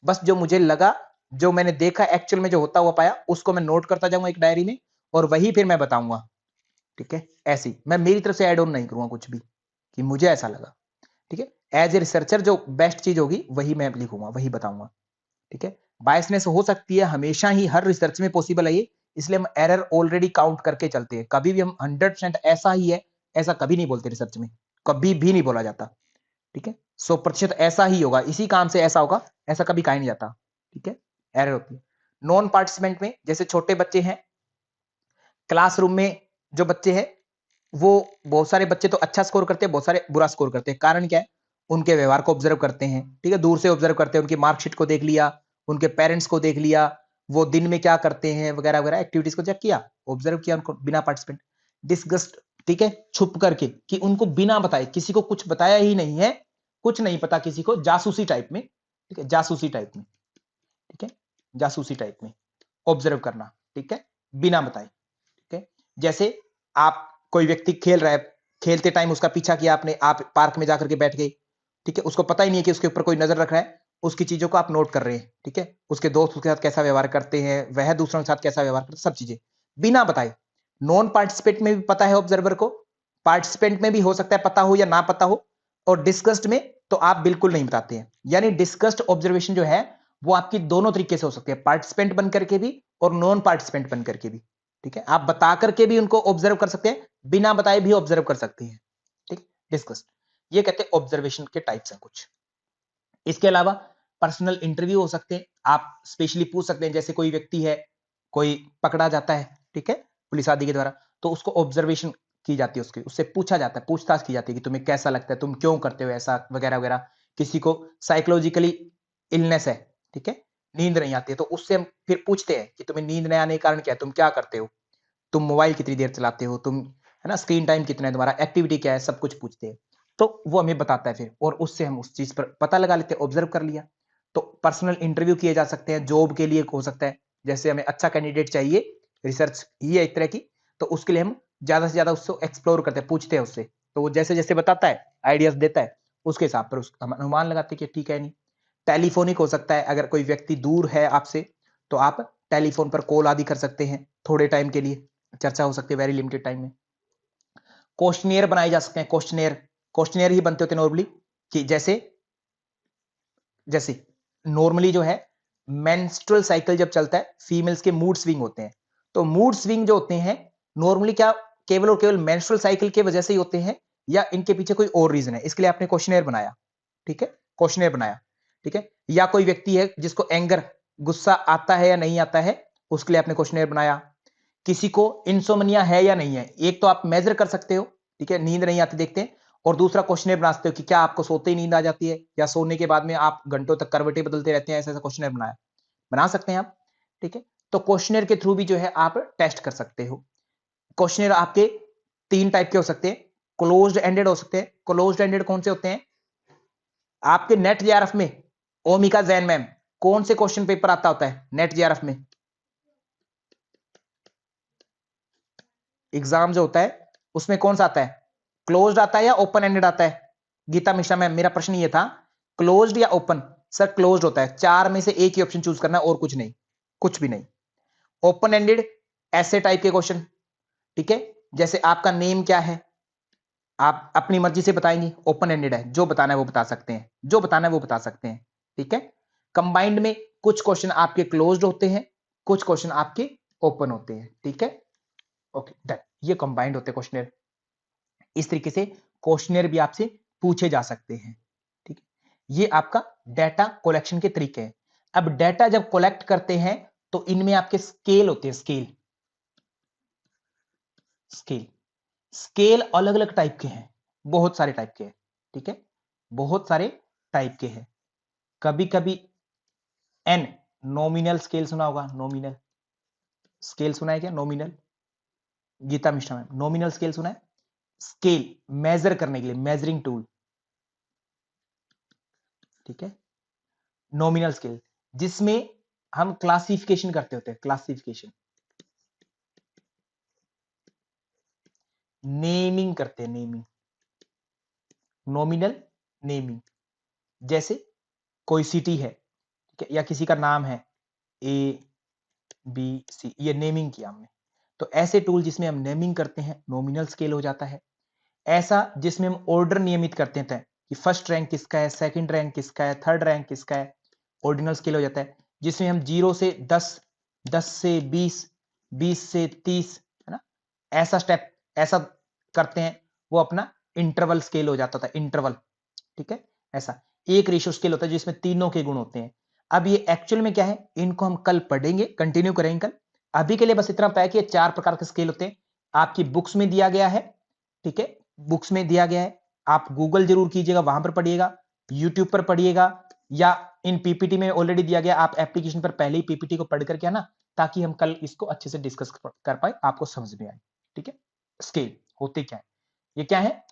बस जो मुझे लगा, जो मैंने देखा एक्चुअल में जो होता हुआ पाया, उसको मैं नोट करता जाऊंगा एक डायरी में, और वही फिर मैं बताऊंगा, ठीक है। ऐसी मैं मेरी तरफ से ऐड ऑन नहीं करूंगा कुछ भी, कि मुझे ऐसा लगा, ठीक है। एज ए रिसर्चर जो बेस्ट चीज होगी वही मैं लिखूंगा, वही बताऊंगा, ठीक है। बायसनेस हो सकती है हमेशा ही, हर रिसर्च में पॉसिबल है ये, इसलिए हम एरर ऑलरेडी काउंट करके चलते हैं, कभी भी हम 100% ऐसा ही है ऐसा कभी नहीं बोलते रिसर्च में, कभी भी नहीं बोला जाता, ठीक है। 100% ऐसा ही होगा, इसी काम से ऐसा होगा, ऐसा कभी कहा नहीं जाता, ठीक है। एरर होती है। नॉन पार्टिसिपेंट में जैसे छोटे बच्चे हैं, क्लासरूम में जो बच्चे हैं, वो बहुत सारे बच्चे तो अच्छा स्कोर करते हैं, बहुत सारे बुरा स्कोर करते हैं, कारण क्या है, उनके व्यवहार को ऑब्जर्व करते हैं, ठीक है, दूर से ऑब्जर्व करते हैं, उनकी मार्कशीट को देख लिया, उनके पेरेंट्स को देख लिया, वो दिन में क्या करते हैं वगैरह वगैरह एक्टिविटीज को चेक किया, ऑब्जर्व किया उनको बिना पार्टिसिपेंट। डिस्कस्ड, ठीक है, छुप करके, कि उनको बिना बताए, किसी को कुछ बताया ही नहीं है, कुछ नहीं पता किसी को, जासूसी टाइप में, ठीक है, जासूसी टाइप में, ठीक है, जासूसी टाइप में ऑब्जर्व करना, ठीक है, बिना बताए, ठीक है। जैसे आप, कोई व्यक्ति खेल रहा है, खेलते टाइम उसका पीछा किया आपने, आप पार्क में जाकर के बैठ गए, ठीक है, उसको पता ही नहीं है कि उसके ऊपर कोई नजर रख रहा है, उसकी चीजों को आप नोट कर रहे हैं, ठीक है, उसके दोस्त उसके साथ कैसा व्यवहार करते हैं, वह दूसरों के साथ कैसा व्यवहार करते हैं, सब चीजें बिना बताए। नॉन पार्टिसिपेंट में भी पता है ऑब्जर्वर को, पार्टिसिपेंट में भी हो सकता है पता हो या ना पता हो, और डिस्कस्ड में तो आप बिल्कुल नहीं बताते हैं। यानी डिस्कस्ड ऑब्जर्वेशन जो है वो आपकी दोनों तरीके से हो सकती है, पार्टिसिपेंट बन करके भी और नॉन पार्टिसिपेंट बन करके भी, ठीक है। आप बता करके भी उनको ऑब्जर्व कर सकते हैं, बिना बताए भी ऑब्जर्व कर सकते हैं, ठीक, डिस्कस्ड। ये कहते हैं ऑब्जर्वेशन के टाइप्स हैं कुछ। इसके अलावा पर्सनल इंटरव्यू हो सकते हैं, आप स्पेशली पूछ सकते हैं, जैसे कोई व्यक्ति है, कोई पकड़ा जाता है, ठीक है, पुलिस आदि के द्वारा, तो उसको ऑब्जर्वेशन की जाती है, उसकी उससे पूछा जाता है, पूछताछ की जाती है कि तुम्हें कैसा लगता है, तुम क्यों करते हो ऐसा वगैरह वगैरह। किसी को साइकोलॉजिकली इलनेस है, ठीक है, नींद नहीं आती है, तो उससे हम फिर पूछते हैं कि तुम्हें नींद नहीं आने के कारण क्या है, तुम क्या करते हो, तुम मोबाइल कितनी देर चलाते हो, तुम, है ना, स्क्रीन टाइम कितना है तुम्हारा, एक्टिविटी क्या है, सब कुछ पूछते हैं। तो वो हमें बताता है फिर, और उससे हम उस चीज पर पता लगा लेते हैं, ऑब्जर्व कर लिया। तो पर्सनल इंटरव्यू किए जा सकते हैं, जॉब के लिए हो सकता है, जैसे हमें अच्छा कैंडिडेट चाहिए, रिसर्च ही है एक तरह की, तो उसके लिए हम ज्यादा से ज्यादा उससे एक्सप्लोर करते हैं, पूछते हैं उससे, तो वो जैसे जैसे बताता है, आइडियाज देता है, उसके हिसाब पर हम अनुमान लगाते हैं कि ठीक है नहीं। टेलीफोनिक हो सकता है, अगर कोई व्यक्ति दूर है आपसे, तो आप टेलीफोन पर कॉल आदि कर सकते हैं, थोड़े टाइम के लिए चर्चा हो सकती है, वेरी लिमिटेड टाइम में। क्वेश्चनियर बनाए जा सकते हैं, क्वेश्चनियर, क्वेश्चनियर ही बनते होते हैं नॉर्मली, कि जैसे जैसे नॉर्मली जो है मेंस्ट्रुअल साइकिल जब चलता है, फीमेल्स के मूड स्विंग होते हैं, तो मूड स्विंग जो होते हैं नॉर्मली क्या केवल और केवल मेंस्ट्रुअल साइकिल की वजह से ही होते हैं, या इनके पीछे कोई और रीजन है, इसके लिए आपने क्वेश्चनियर बनाया, ठीक है, क्वेश्चनियर बनाया, ठीक है। या कोई व्यक्ति है जिसको एंगर, गुस्सा आता है या नहीं आता है, उसके लिए आपने क्वेश्चनियर बनाया। किसी को इंसोमनिया है या नहीं है, एक तो आप मेजर कर सकते हो, ठीक है, नींद नहीं आती देखते हैं, और दूसरा क्वेश्चनर बना सकते हो कि क्या आपको सोते ही नींद आ जाती है, या सोने के बाद में आप घंटों तक करवटें बदलते रहते हैं, ऐसा ऐसा क्वेश्चनर बनाया, बना सकते हैं आप, ठीक है। तो क्वेश्चनर के थ्रू भी जो है आप टेस्ट कर सकते हो। क्वेश्चनर आपके 3 टाइप के हो सकते हैं, क्लोज्ड एंडेड हो सकते हैं। क्लोज्ड एंडेड कौन से होते हैं, आपके नेट जेआरएफ में, ओमिका जैन मैम, कौन से क्वेश्चन पेपर आता होता है नेट जेआरएफ में, एग्जाम जो होता है उसमें कौन सा आता है, क्लोज्ड आता है या ओपन एंडेड आता है। गीता मिश्रा मैम, मेरा प्रश्न ये था, क्लोज्ड या ओपन। सर क्लोज्ड होता है, 4 में से एक ही ऑप्शन चूज करना है और कुछ नहीं, कुछ भी नहीं। ओपन एंडेड ऐसे टाइप के क्वेश्चन, ठीक है, जैसे आपका नेम क्या है, आप अपनी मर्जी से बताएंगे, ओपन एंडेड है, जो बताना है वो बता सकते हैं, जो बताना है वो बता सकते हैं, ठीक है। कंबाइंड में कुछ क्वेश्चन आपके क्लोज्ड होते हैं, कुछ क्वेश्चन आपके ओपन होते हैं, ठीक है, ओके डन। ये कंबाइंड होते हैं क्वेश्चनर। इस तरीके से क्वेश्चनर भी आपसे पूछे जा सकते हैं, ठीक है। ये आपका डाटा कलेक्शन के तरीके हैं। अब डाटा जब कलेक्ट करते हैं तो इनमें आपके स्केल होते हैं, स्केल, स्केल, स्केल अलग अलग टाइप के हैं, बहुत सारे टाइप के हैं, ठीक है, बहुत सारे टाइप के हैं। कभी कभी एन, नॉमिनल स्केल सुना होगा, नॉमिनल स्केल सुना है क्या, nominal, Geeta Mishra ma'am, nominal scale सुना है, स्केल मेजर करने के लिए, मेजरिंग टूल, ठीक है, नॉमिनल स्केल, जिसमें हम क्लासिफिकेशन करते होते हैं, क्लासिफिकेशन, नेमिंग करते हैं, नेमिंग, नॉमिनल नेमिंग, जैसे कोई सिटी है, ठीक है, या किसी का नाम है ए बी सी, ये नेमिंग किया हमने, तो ऐसे टूल जिसमें हम नेमिंग करते हैं नॉमिनल स्केल हो जाता है। ऐसा जिसमें हम ऑर्डर नियमित करते हैं कि फर्स्ट रैंक किसका है, सेकंड रैंक किसका है, थर्ड रैंक किसका है, ऑर्डिनल स्केल हो जाता है। जिसमें हम 0 से 10, 10 से 20, 20 से 30, है ना, ऐसा स्टेप ऐसा करते हैं, वो अपना इंटरवल स्केल हो जाता था, इंटरवल, ठीक है। ऐसा एक रेशियो स्केल होता है जिसमें तीनों के गुण होते हैं। अब ये एक्चुअल में क्या है, इनको हम कल पढ़ेंगे, कंटिन्यू करेंगे कल। अभी के लिए बस इतना पता है कि 4 प्रकार के स्केल होते हैं, आपकी बुक्स में दिया गया है, ठीक है, बुक्स में दिया गया है, आप गूगल जरूर कीजिएगा, वहां पर पढ़िएगा, यूट्यूब पर पढ़िएगा, या इन पीपीटी में ऑलरेडी दिया गया, आप एप्लीकेशन पर पहले ही पीपीटी को पढ़ करके आना, ताकि हम कल इसको अच्छे से डिस्कस कर पाए, आपको समझ में आए। ठीक है, स्केल होते क्या है, ये क्या है,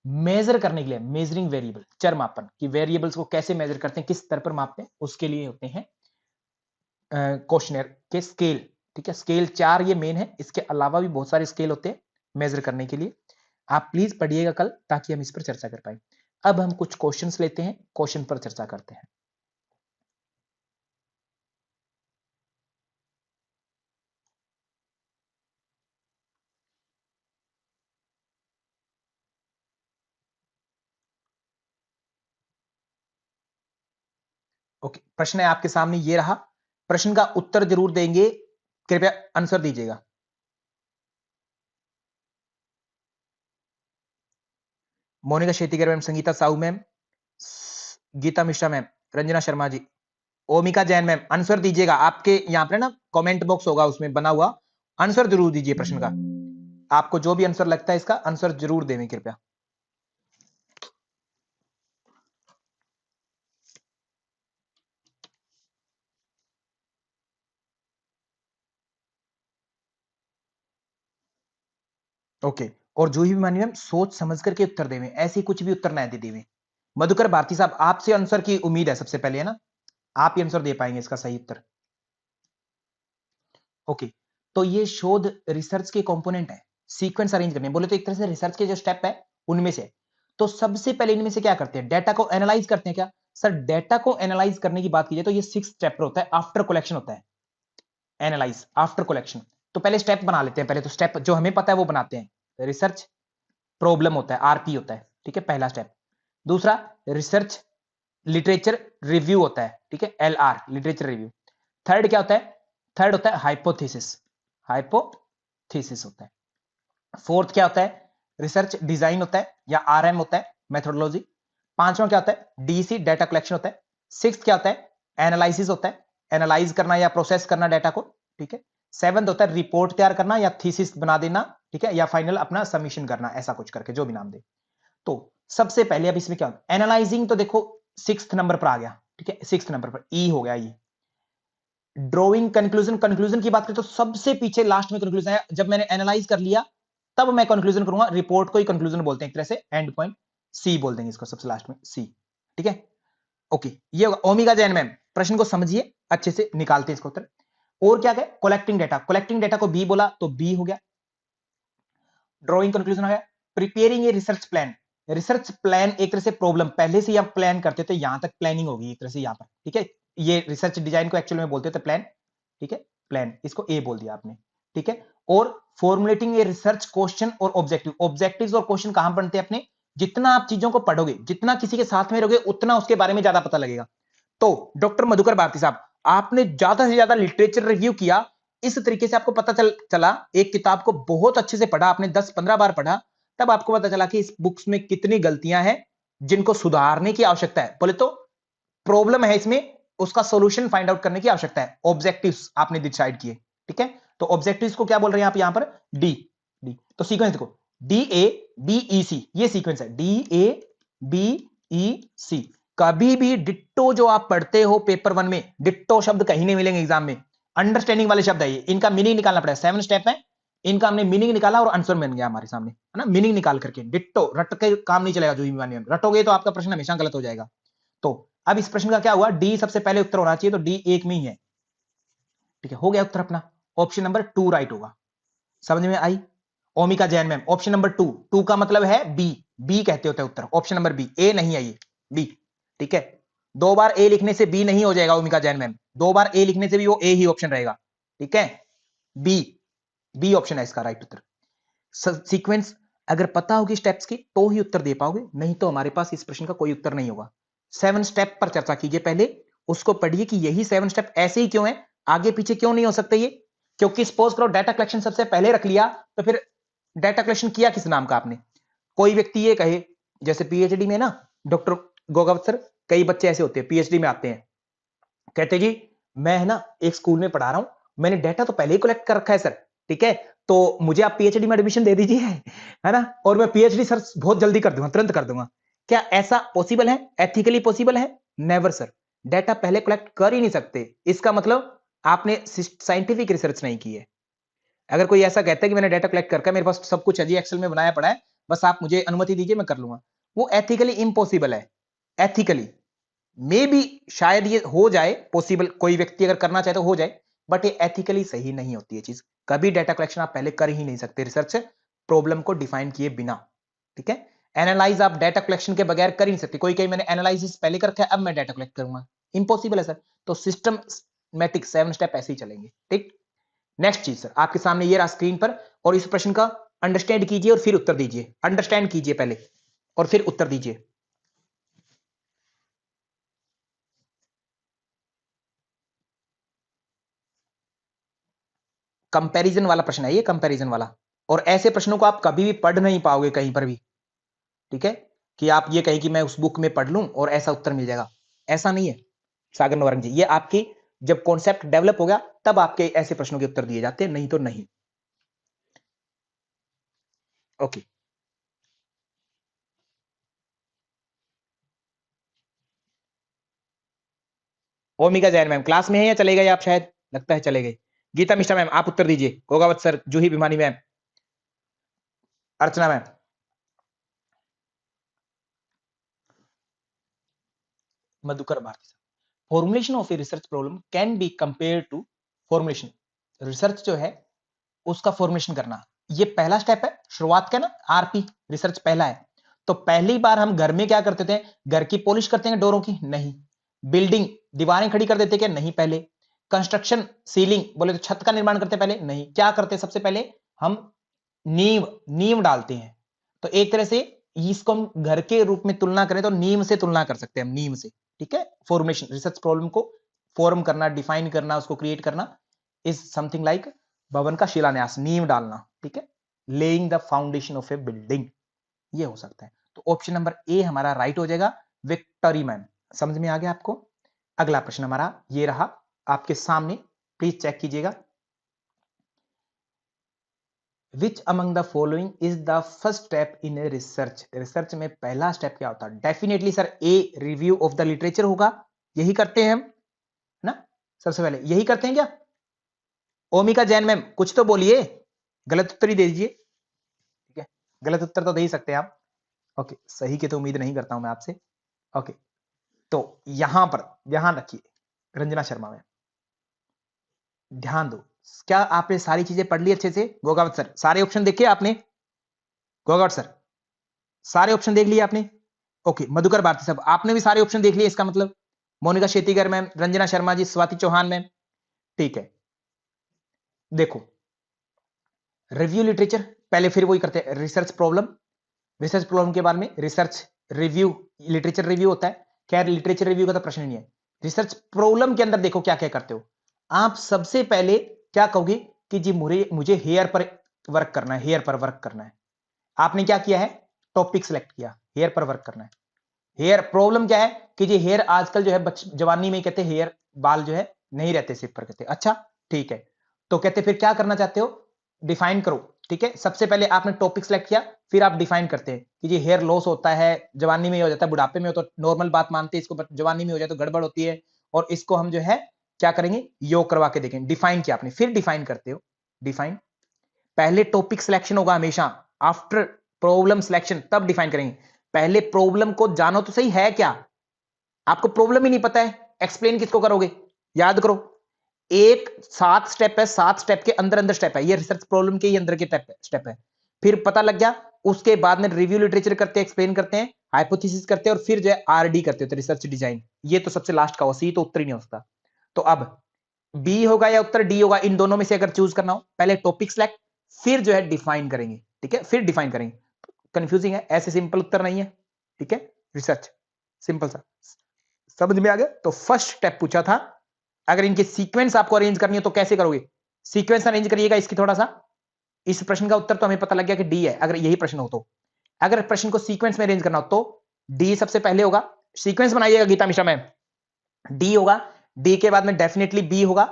मेजर करने के लिए, मेजरिंग वेरिएबल, चर मापन की वेरिएबल्स को कैसे मेजर करते हैं, किस स्तर पर मापते हैं, उसके लिए होते हैं क्वेश्चनर के स्केल। ठीक है, स्केल 4 ये मेन है, इसके अलावा भी बहुत सारे स्केल होते हैं मेजर करने के लिए। आप प्लीज पढ़िएगा कल, ताकि हम इस पर चर्चा कर पाए। अब हम कुछ क्वेश्चंस लेते हैं, क्वेश्चन पर चर्चा करते हैं। ओके, प्रश्न है आपके सामने, ये रहा। प्रश्न का उत्तर जरूर देंगे, कृपया आंसर दीजिएगा। Monika Shetikar ma'am, Sangeeta Sahu ma'am, Geeta Mishra ma'am, Ranjana Sharma ji, Omika Jain ma'am, answer दीजिएगा। आपके यहाँ पे ना कमेंट बॉक्स होगा, उसमें बना हुआ, आंसर जरूर दीजिए प्रश्न का। आपको जो भी आंसर लगता है इसका आंसर जरूर देवें कृपया। ओके, और जो भी मानिए सोच समझ करके उत्तर देवें, ऐसे कुछ भी उत्तर ना दे देवें। मधुकर भारती साहब, आपसे आंसर की उम्मीद है सबसे पहले, है ना, आप ही आंसर दे पाएंगे इसका सही उत्तर। ओके, तो ये शोध रिसर्च के कंपोनेंट है, सीक्वेंस अरेंज करने बोले तो एक तरह से रिसर्च के जो स्टेप है उनमें से। तो सबसे पहले इनमें से क्या करते हैं, डेटा को एनालाइज करते हैं। क्या सर, डेटा को एनालाइज करने की बात की जाए तो ये 6 स्टेप होता है, आफ्टर कलेक्शन होता है, एनालाइज आफ्टर कलेक्शन। तो पहले स्टेप बना लेते हैं, पहले तो स्टेप जो हमें पता है वो बनाते हैं। रिसर्च प्रॉब्लम होता है, आरपी होता है, ठीक है, पहला स्टेप। दूसरा, रिसर्च लिटरेचर रिव्यू होता है, ठीक है, एलआर, लिटरेचर रिव्यू। थर्ड क्या होता है, थर्ड होता है हाइपोथेसिस, हाइपोथेसिस होता है। फोर्थ क्या होता है, रिसर्च डिजाइन होता है या आरएम होता है, मेथोडोलॉजी। पांचवा क्या होता है, डीसी, डाटा कलेक्शन होता है। सिक्स क्या होता है, एनालिसिस होता है, एनालाइज करना या प्रोसेस करना डाटा को, ठीक है। सेवंथ होता है रिपोर्ट तैयार करना या थीसिस बना देना, ठीक है, या फाइनल अपना सबमिशन करना, ऐसा कुछ करके जो भी नाम दे। तो सबसे पहले अब इसमें क्या होता है, एनालाइजिंग, तो देखो 6th नंबर पर आ गया, ठीक है, 6th नंबर पर ई हो गया ये। ड्रॉइंग कंक्लूजन, कंक्लूजन की बात करें तो सबसे पीछे लास्ट में कंक्लूजन है, जब मैंने एनालाइज कर लिया तब मैं कंक्लूजन करूंगा, रिपोर्ट को ही कंक्लूजन बोलते हैं एक तरह से, एंड पॉइंट सी बोल देंगे इसको सबसे लास्ट में, सी, ठीक है। ओके, ये होगा ओमेगा जैन मैम, प्रश्न को समझिए अच्छे से, निकालते हैं इसको उत्तर। और क्या है, कलेक्टिंग डेटा, कलेक्टिंग डेटा को बी बोला तो बी हो गया। ड्रॉइंग कंक्लूजन हो गया। Preparing a research plan, research plan एक तरह से प्रॉब्लम पहले से आप प्लान करते थे, यहां तक प्लानिंग होगी एक तरह से यहां पर, ठीक है। ये रिसर्च डिजाइन को एक्चुअल में बोलते थे प्लान, ठीक है, प्लान, इसको ए बोल दिया आपने, ठीक है। और फॉर्मुलेटिंग ए रिसर्च क्वेश्चन और ऑब्जेक्टिव, ऑब्जेक्टिव्स और क्वेश्चन कहां बनते हैं अपने, जितना आप चीजों को पढ़ोगे, जितना किसी के साथ में रहोगे, उतना उसके बारे में ज्यादा पता लगेगा। तो डॉक्टर मधुकर भारती साहब, आपने ज्यादा से ज्यादा लिटरेचर रिव्यू किया, इस तरीके से आपको पता चला, एक किताब को बहुत अच्छे से पढ़ा आपने, 10-15 बार पढ़ा, तब आपको पता चला कि इस बुक्स में कितनी गलतियां हैं जिनको सुधारने की आवश्यकता है। बोले तो प्रॉब्लम है इसमें, उसका सॉल्यूशन फाइंड आउट करने की आवश्यकता है। ऑब्जेक्टिव्स आपने डिसाइड किए, ठीक है। तो ऑब्जेक्टिव्स को क्या बोल रहे हैं आप यहां पर, डी, डी। तो सीक्वेंस देखो, डी ए बी ई सी, ये सीक्वेंस है, डी ए बी ई सी। कभी भी डिट्टो जो आप पढ़ते हो पेपर 1 में, डिट्टो शब्द कहीं नहीं मिलेंगे एग्जाम में, अंडरस्टैंडिंग वाले शब्द है ये, इनका मीनिंग निकालना पड़ेगा। 7 स्टेप है, इनका हमने मीनिंग निकाला और आंसर बन गया हमारे सामने, है ना। मीनिंग निकाल करके, डिट्टो रट के काम नहीं चलेगा, जो भी रटोगे तो आपका प्रश्न हमेशा गलत हो जाएगा। तो अब इस प्रश्न का क्या हुआ, डी सबसे पहले उत्तर होना चाहिए, तो डी एक में ही है, ठीक है, हो गया उत्तर अपना। ऑप्शन नंबर 2 राइट होगा, समझ में आई। ओमिका जैन मैम, ऑप्शन नंबर 2, 2 का मतलब है बी, बी कहते होते हैं उत्तर, ऑप्शन नंबर बी, ए नहीं है ये, बी, ठीक है। 2 बार ए लिखने से बी नहीं हो जाएगा ओमिका जैन मैम, 2 बार ए लिखने से भी वो ए ही ऑप्शन रहेगा, ठीक है। बी, बी ऑप्शन है इसका राइट उत्तर। सीक्वेंस अगर पता होगी स्टेप्स की तो ही उत्तर दे पाओगे, नहीं तो हमारे पास इस प्रश्न का कोई उत्तर नहीं होगा। 7 स्टेप पर चर्चा कीजिए पहले, उसको पढ़िए कि यही 7 स्टेप ऐसे ही क्यों है, आगे पीछे क्यों नहीं हो सकते ये। क्योंकि सपोज करो डाटा कलेक्शन सबसे पहले रख लिया, तो फिर डाटा कलेक्शन किया किस नाम का आपने। कोई व्यक्ति ये कहे, जैसे पीएचडी में ना डॉक्टर गोगावत सर, कई बच्चे ऐसे होते हैं पीएचडी में आते हैं, कहते जी मैं है ना एक स्कूल में पढ़ा रहा हूं, मैंने डाटा तो पहले ही कलेक्ट कर रखा है सर, ठीक है, तो मुझे आप पीएचडी में एडमिशन दे दीजिए, है ना, और मैं पीएचडी सर बहुत जल्दी कर दूंगा, तुरंत कर दूंगा। क्या ऐसा पॉसिबल है, एथिकली पॉसिबल है, नेवर सर। डाटा पहले कलेक्ट कर ही नहीं सकते। इसका मतलब आपने साइंटिफिक रिसर्च नहीं की है। अगर कोई ऐसा कहता है कि मैंने डाटा कलेक्ट करके मेरे पास सब कुछ है जी, एक्सेल में बनाया पड़ा है, बस आप मुझे अनुमति दीजिए मैं कर लूंगा, वो एथिकली इम्पॉसिबल है। एथिकली मे बी शायद ये हो जाए पॉसिबल, कोई व्यक्ति अगर करना चाहे तो हो जाए, बट ये एथिकली सही नहीं होती है चीज। कभी डाटा कलेक्शन आप पहले कर ही नहीं सकते रिसर्च प्रॉब्लम को डिफाइन किए बिना। ठीक है, एनालाइज आप डाटा कलेक्शन के बगैर कर ही नहीं सकते। कोई कहीं मैंने एनालिसिस पहले कर रखा है अब मैं डाटा कलेक्ट करूंगा, इम्पॉसिबल है सर। तो सिस्टमैटिक 7 स्टेप ऐसे ही चलेंगे। ठीक, नेक्स्ट चीज सर आपके सामने ये रहा स्क्रीन पर, और इस प्रश्न का अंडरस्टैंड कीजिए और फिर उत्तर दीजिए। अंडरस्टैंड कीजिए पहले और फिर उत्तर दीजिए। कंपैरिजन वाला प्रश्न है ये, कंपैरिजन वाला, और ऐसे प्रश्नों को आप कभी भी पढ़ नहीं पाओगे कहीं पर भी। ठीक है, कि आप ये कहें कि मैं उस बुक में पढ़ लूं और ऐसा उत्तर मिल जाएगा, ऐसा नहीं है सागर नवरंग जी। ये आपकी जब कॉन्सेप्ट डेवलप हो गया तब आपके ऐसे प्रश्नों के उत्तर दिए जाते हैं, नहीं तो नहीं। ओके, ओमिका जैन मैम क्लास में है या चले गए आप? शायद लगता है चले गए। गीता मिश्रा मैम आप उत्तर दीजिए। Gogawat sir, Juhi Bhimani ma'am, Archana ma'am, Madhukar Bharti sir. Formulation of a research problem can be compare to formulation. Research जो है उसका फॉर्मुलेशन करना, ये पहला स्टेप है, शुरुआत का ना, आरपी रिसर्च पहला है। तो पहली बार हम घर में क्या करते थे? घर की पॉलिश करते हैं डोरों की? नहीं। बिल्डिंग दीवारें खड़ी कर देते क्या? नहीं। पहले कंस्ट्रक्शन सीलिंग बोले तो छत का निर्माण करते पहले? नहीं। क्या करते सबसे पहले? हम नींव नींव डालते हैं। तो एक तरह से इसको हम घर के रूप में तुलना करें तो नींव से तुलना कर सकते हैं हम, नींव से। ठीक है, फॉर्मेशन रिसर्च प्रॉब्लम को फॉर्म करना, डिफाइन करना, उसको क्रिएट करना इज समथिंग लाइक भवन का शिलान्यास, नींव डालना। ठीक है, laying the foundation of A building, ये हो सकता है। तो ऑप्शन नंबर ए हमारा राइट हो जाएगा। विक्टोरी मैम, समझ में आ गया आपको? अगला प्रश्न हमारा ये रहा आपके सामने, प्लीज चेक कीजिएगा। Which among the following is the first step in a research? Research में पहला स्टेप क्या होता है? Definitely sir A, review of the literature होगा। यही करते हैं हम ना, सबसे पहले यही करते हैं क्या? ओमिका जैन मैम कुछ तो बोलिए, गलत उत्तर ही दे दीजिए। ठीक है, गलत उत्तर तो दे ही सकते हैं आप। ओके, सही की तो उम्मीद नहीं करता हूं मैं आपसे। ओके, तो यहां पर ध्यान रखिए रंजना शर्मा में, ध्यान दो। क्या आपने सारी चीजें पढ़ ली अच्छे से? गोगावत सर सारे ऑप्शन देखे आपने? गोगावत सर सारे ऑप्शन देख लिए आपने? ओके, मधुकर भारती साहब आपने भी सारे ऑप्शन देख लिए इसका मतलब? मोनिका शेतीगर मैम, रंजना शर्मा जी, स्वाति चौहान मैम। ठीक है, देखो रिव्यू लिटरेचर पहले, फिर वही करते हैं रिसर्च प्रॉब्लम। रिसर्च प्रॉब्लम के बाद में रिसर्च रिव्यू, लिटरेचर रिव्यू होता है। खैर लिटरेचर रिव्यू का तो प्रश्न नहीं है। रिसर्च प्रॉब्लम के अंदर देखो क्या क्या करते हो आप। सबसे पहले क्या कहोगे कि जी मुझे हेयर पर वर्क करना है, हेयर पर वर्क करना है। आपने क्या किया है? टॉपिक सेलेक्ट किया, हेयर पर वर्क करना है। हेयर प्रॉब्लम क्या है कि जी हेयर आजकल जो है जवानी में कहते हैं हेयर, बाल जो है नहीं रहते सिर पर, कहते अच्छा ठीक है। तो कहते फिर क्या करना चाहते हो? डिफाइन करो। ठीक है, सबसे पहले आपने टॉपिक सेलेक्ट किया, फिर आप डिफाइन करते हैं कि ये हेयर लॉस होता है, जवानी में हो जाता है, बुढ़ापे में हो तो नॉर्मल बात मानते हैं इसको, बट जवानी में हो जाए तो गड़बड़ होती है, और इसको हम जो है क्या करेंगे? योग करवा के देखेंगे। डिफाइन किया आपने, फिर डिफाइन करते हो। डिफाइन पहले टॉपिक सिलेक्शन होगा हमेशा, आफ्टर प्रॉब्लम सिलेक्शन तब डिफाइन करेंगे। पहले प्रॉब्लम को जानो तो सही है क्या। आपको प्रॉब्लम ही नहीं पता है, एक्सप्लेन किसको करोगे? याद करो, एक 7 स्टेप है, 7 स्टेप के अंदर अंदर स्टेप है, ये रिसर्च प्रॉब्लम के ही अंदर के स्टेप है। फिर पता लग गया, उसके बाद में रिव्यू लिटरेचर करते हैं, एक्सप्लेन करते हैं, हाइपोथेसिस करते हैं, और फिर जो है आरडी करते हैं, रिसर्च डिजाइन। ये तो सबसे लास्ट का हो, सी तो उत्तर ही नहीं हो सकता। तो अब बी होगा या उत्तर डी होगा, इन दोनों में से अगर चूज करना हो, पहले टॉपिक सेलेक्ट, फिर जो है डिफाइन करेंगे। ठीक है, फिर डिफाइन करेंगे। कंफ्यूजिंग है, ऐसे सिंपल उत्तर नहीं है। ठीक है, रिसर्च सिंपल सा, समझ में आ गया? तो फर्स्ट स्टेप पूछा था, अगर इनके सीक्वेंस आपको अरेंज करनी हो तो कैसे करोगे? सीक्वेंस अरेंज करिएगा इसकी थोड़ा सा। इस प्रश्न का उत्तर तो हमें पता लग गया कि डी है, अगर यही प्रश्न हो तो। अगर प्रश्न को सीक्वेंस में अरेंज करना हो तो डी सबसे पहले होगा। सीक्वेंस बनाइएगा गीता मिश्रा मैम, डी होगा, डी के बाद में डेफिनेटली बी होगा।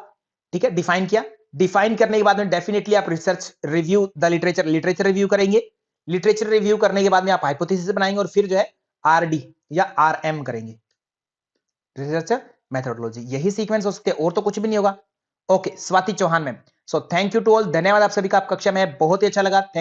ठीक है, डिफाइन किया, डिफाइन करने के बाद में डेफिनेटली आप research review the literature, literature review करेंगे। लिटरेचर रिव्यू करने के बाद में आप हाइपोथेसिस बनाएंगे, और फिर जो है आरडी या आरएम करेंगे, रिसर्च मेथोडोलॉजी, यही सीक्वेंस हो सकते हैं और तो कुछ भी नहीं होगा। Okay, Swati Chauhan ma'am. So thank you to all, धन्यवाद आप सभी का, आप कक्षा में बहुत ही अच्छा लगा। थैंक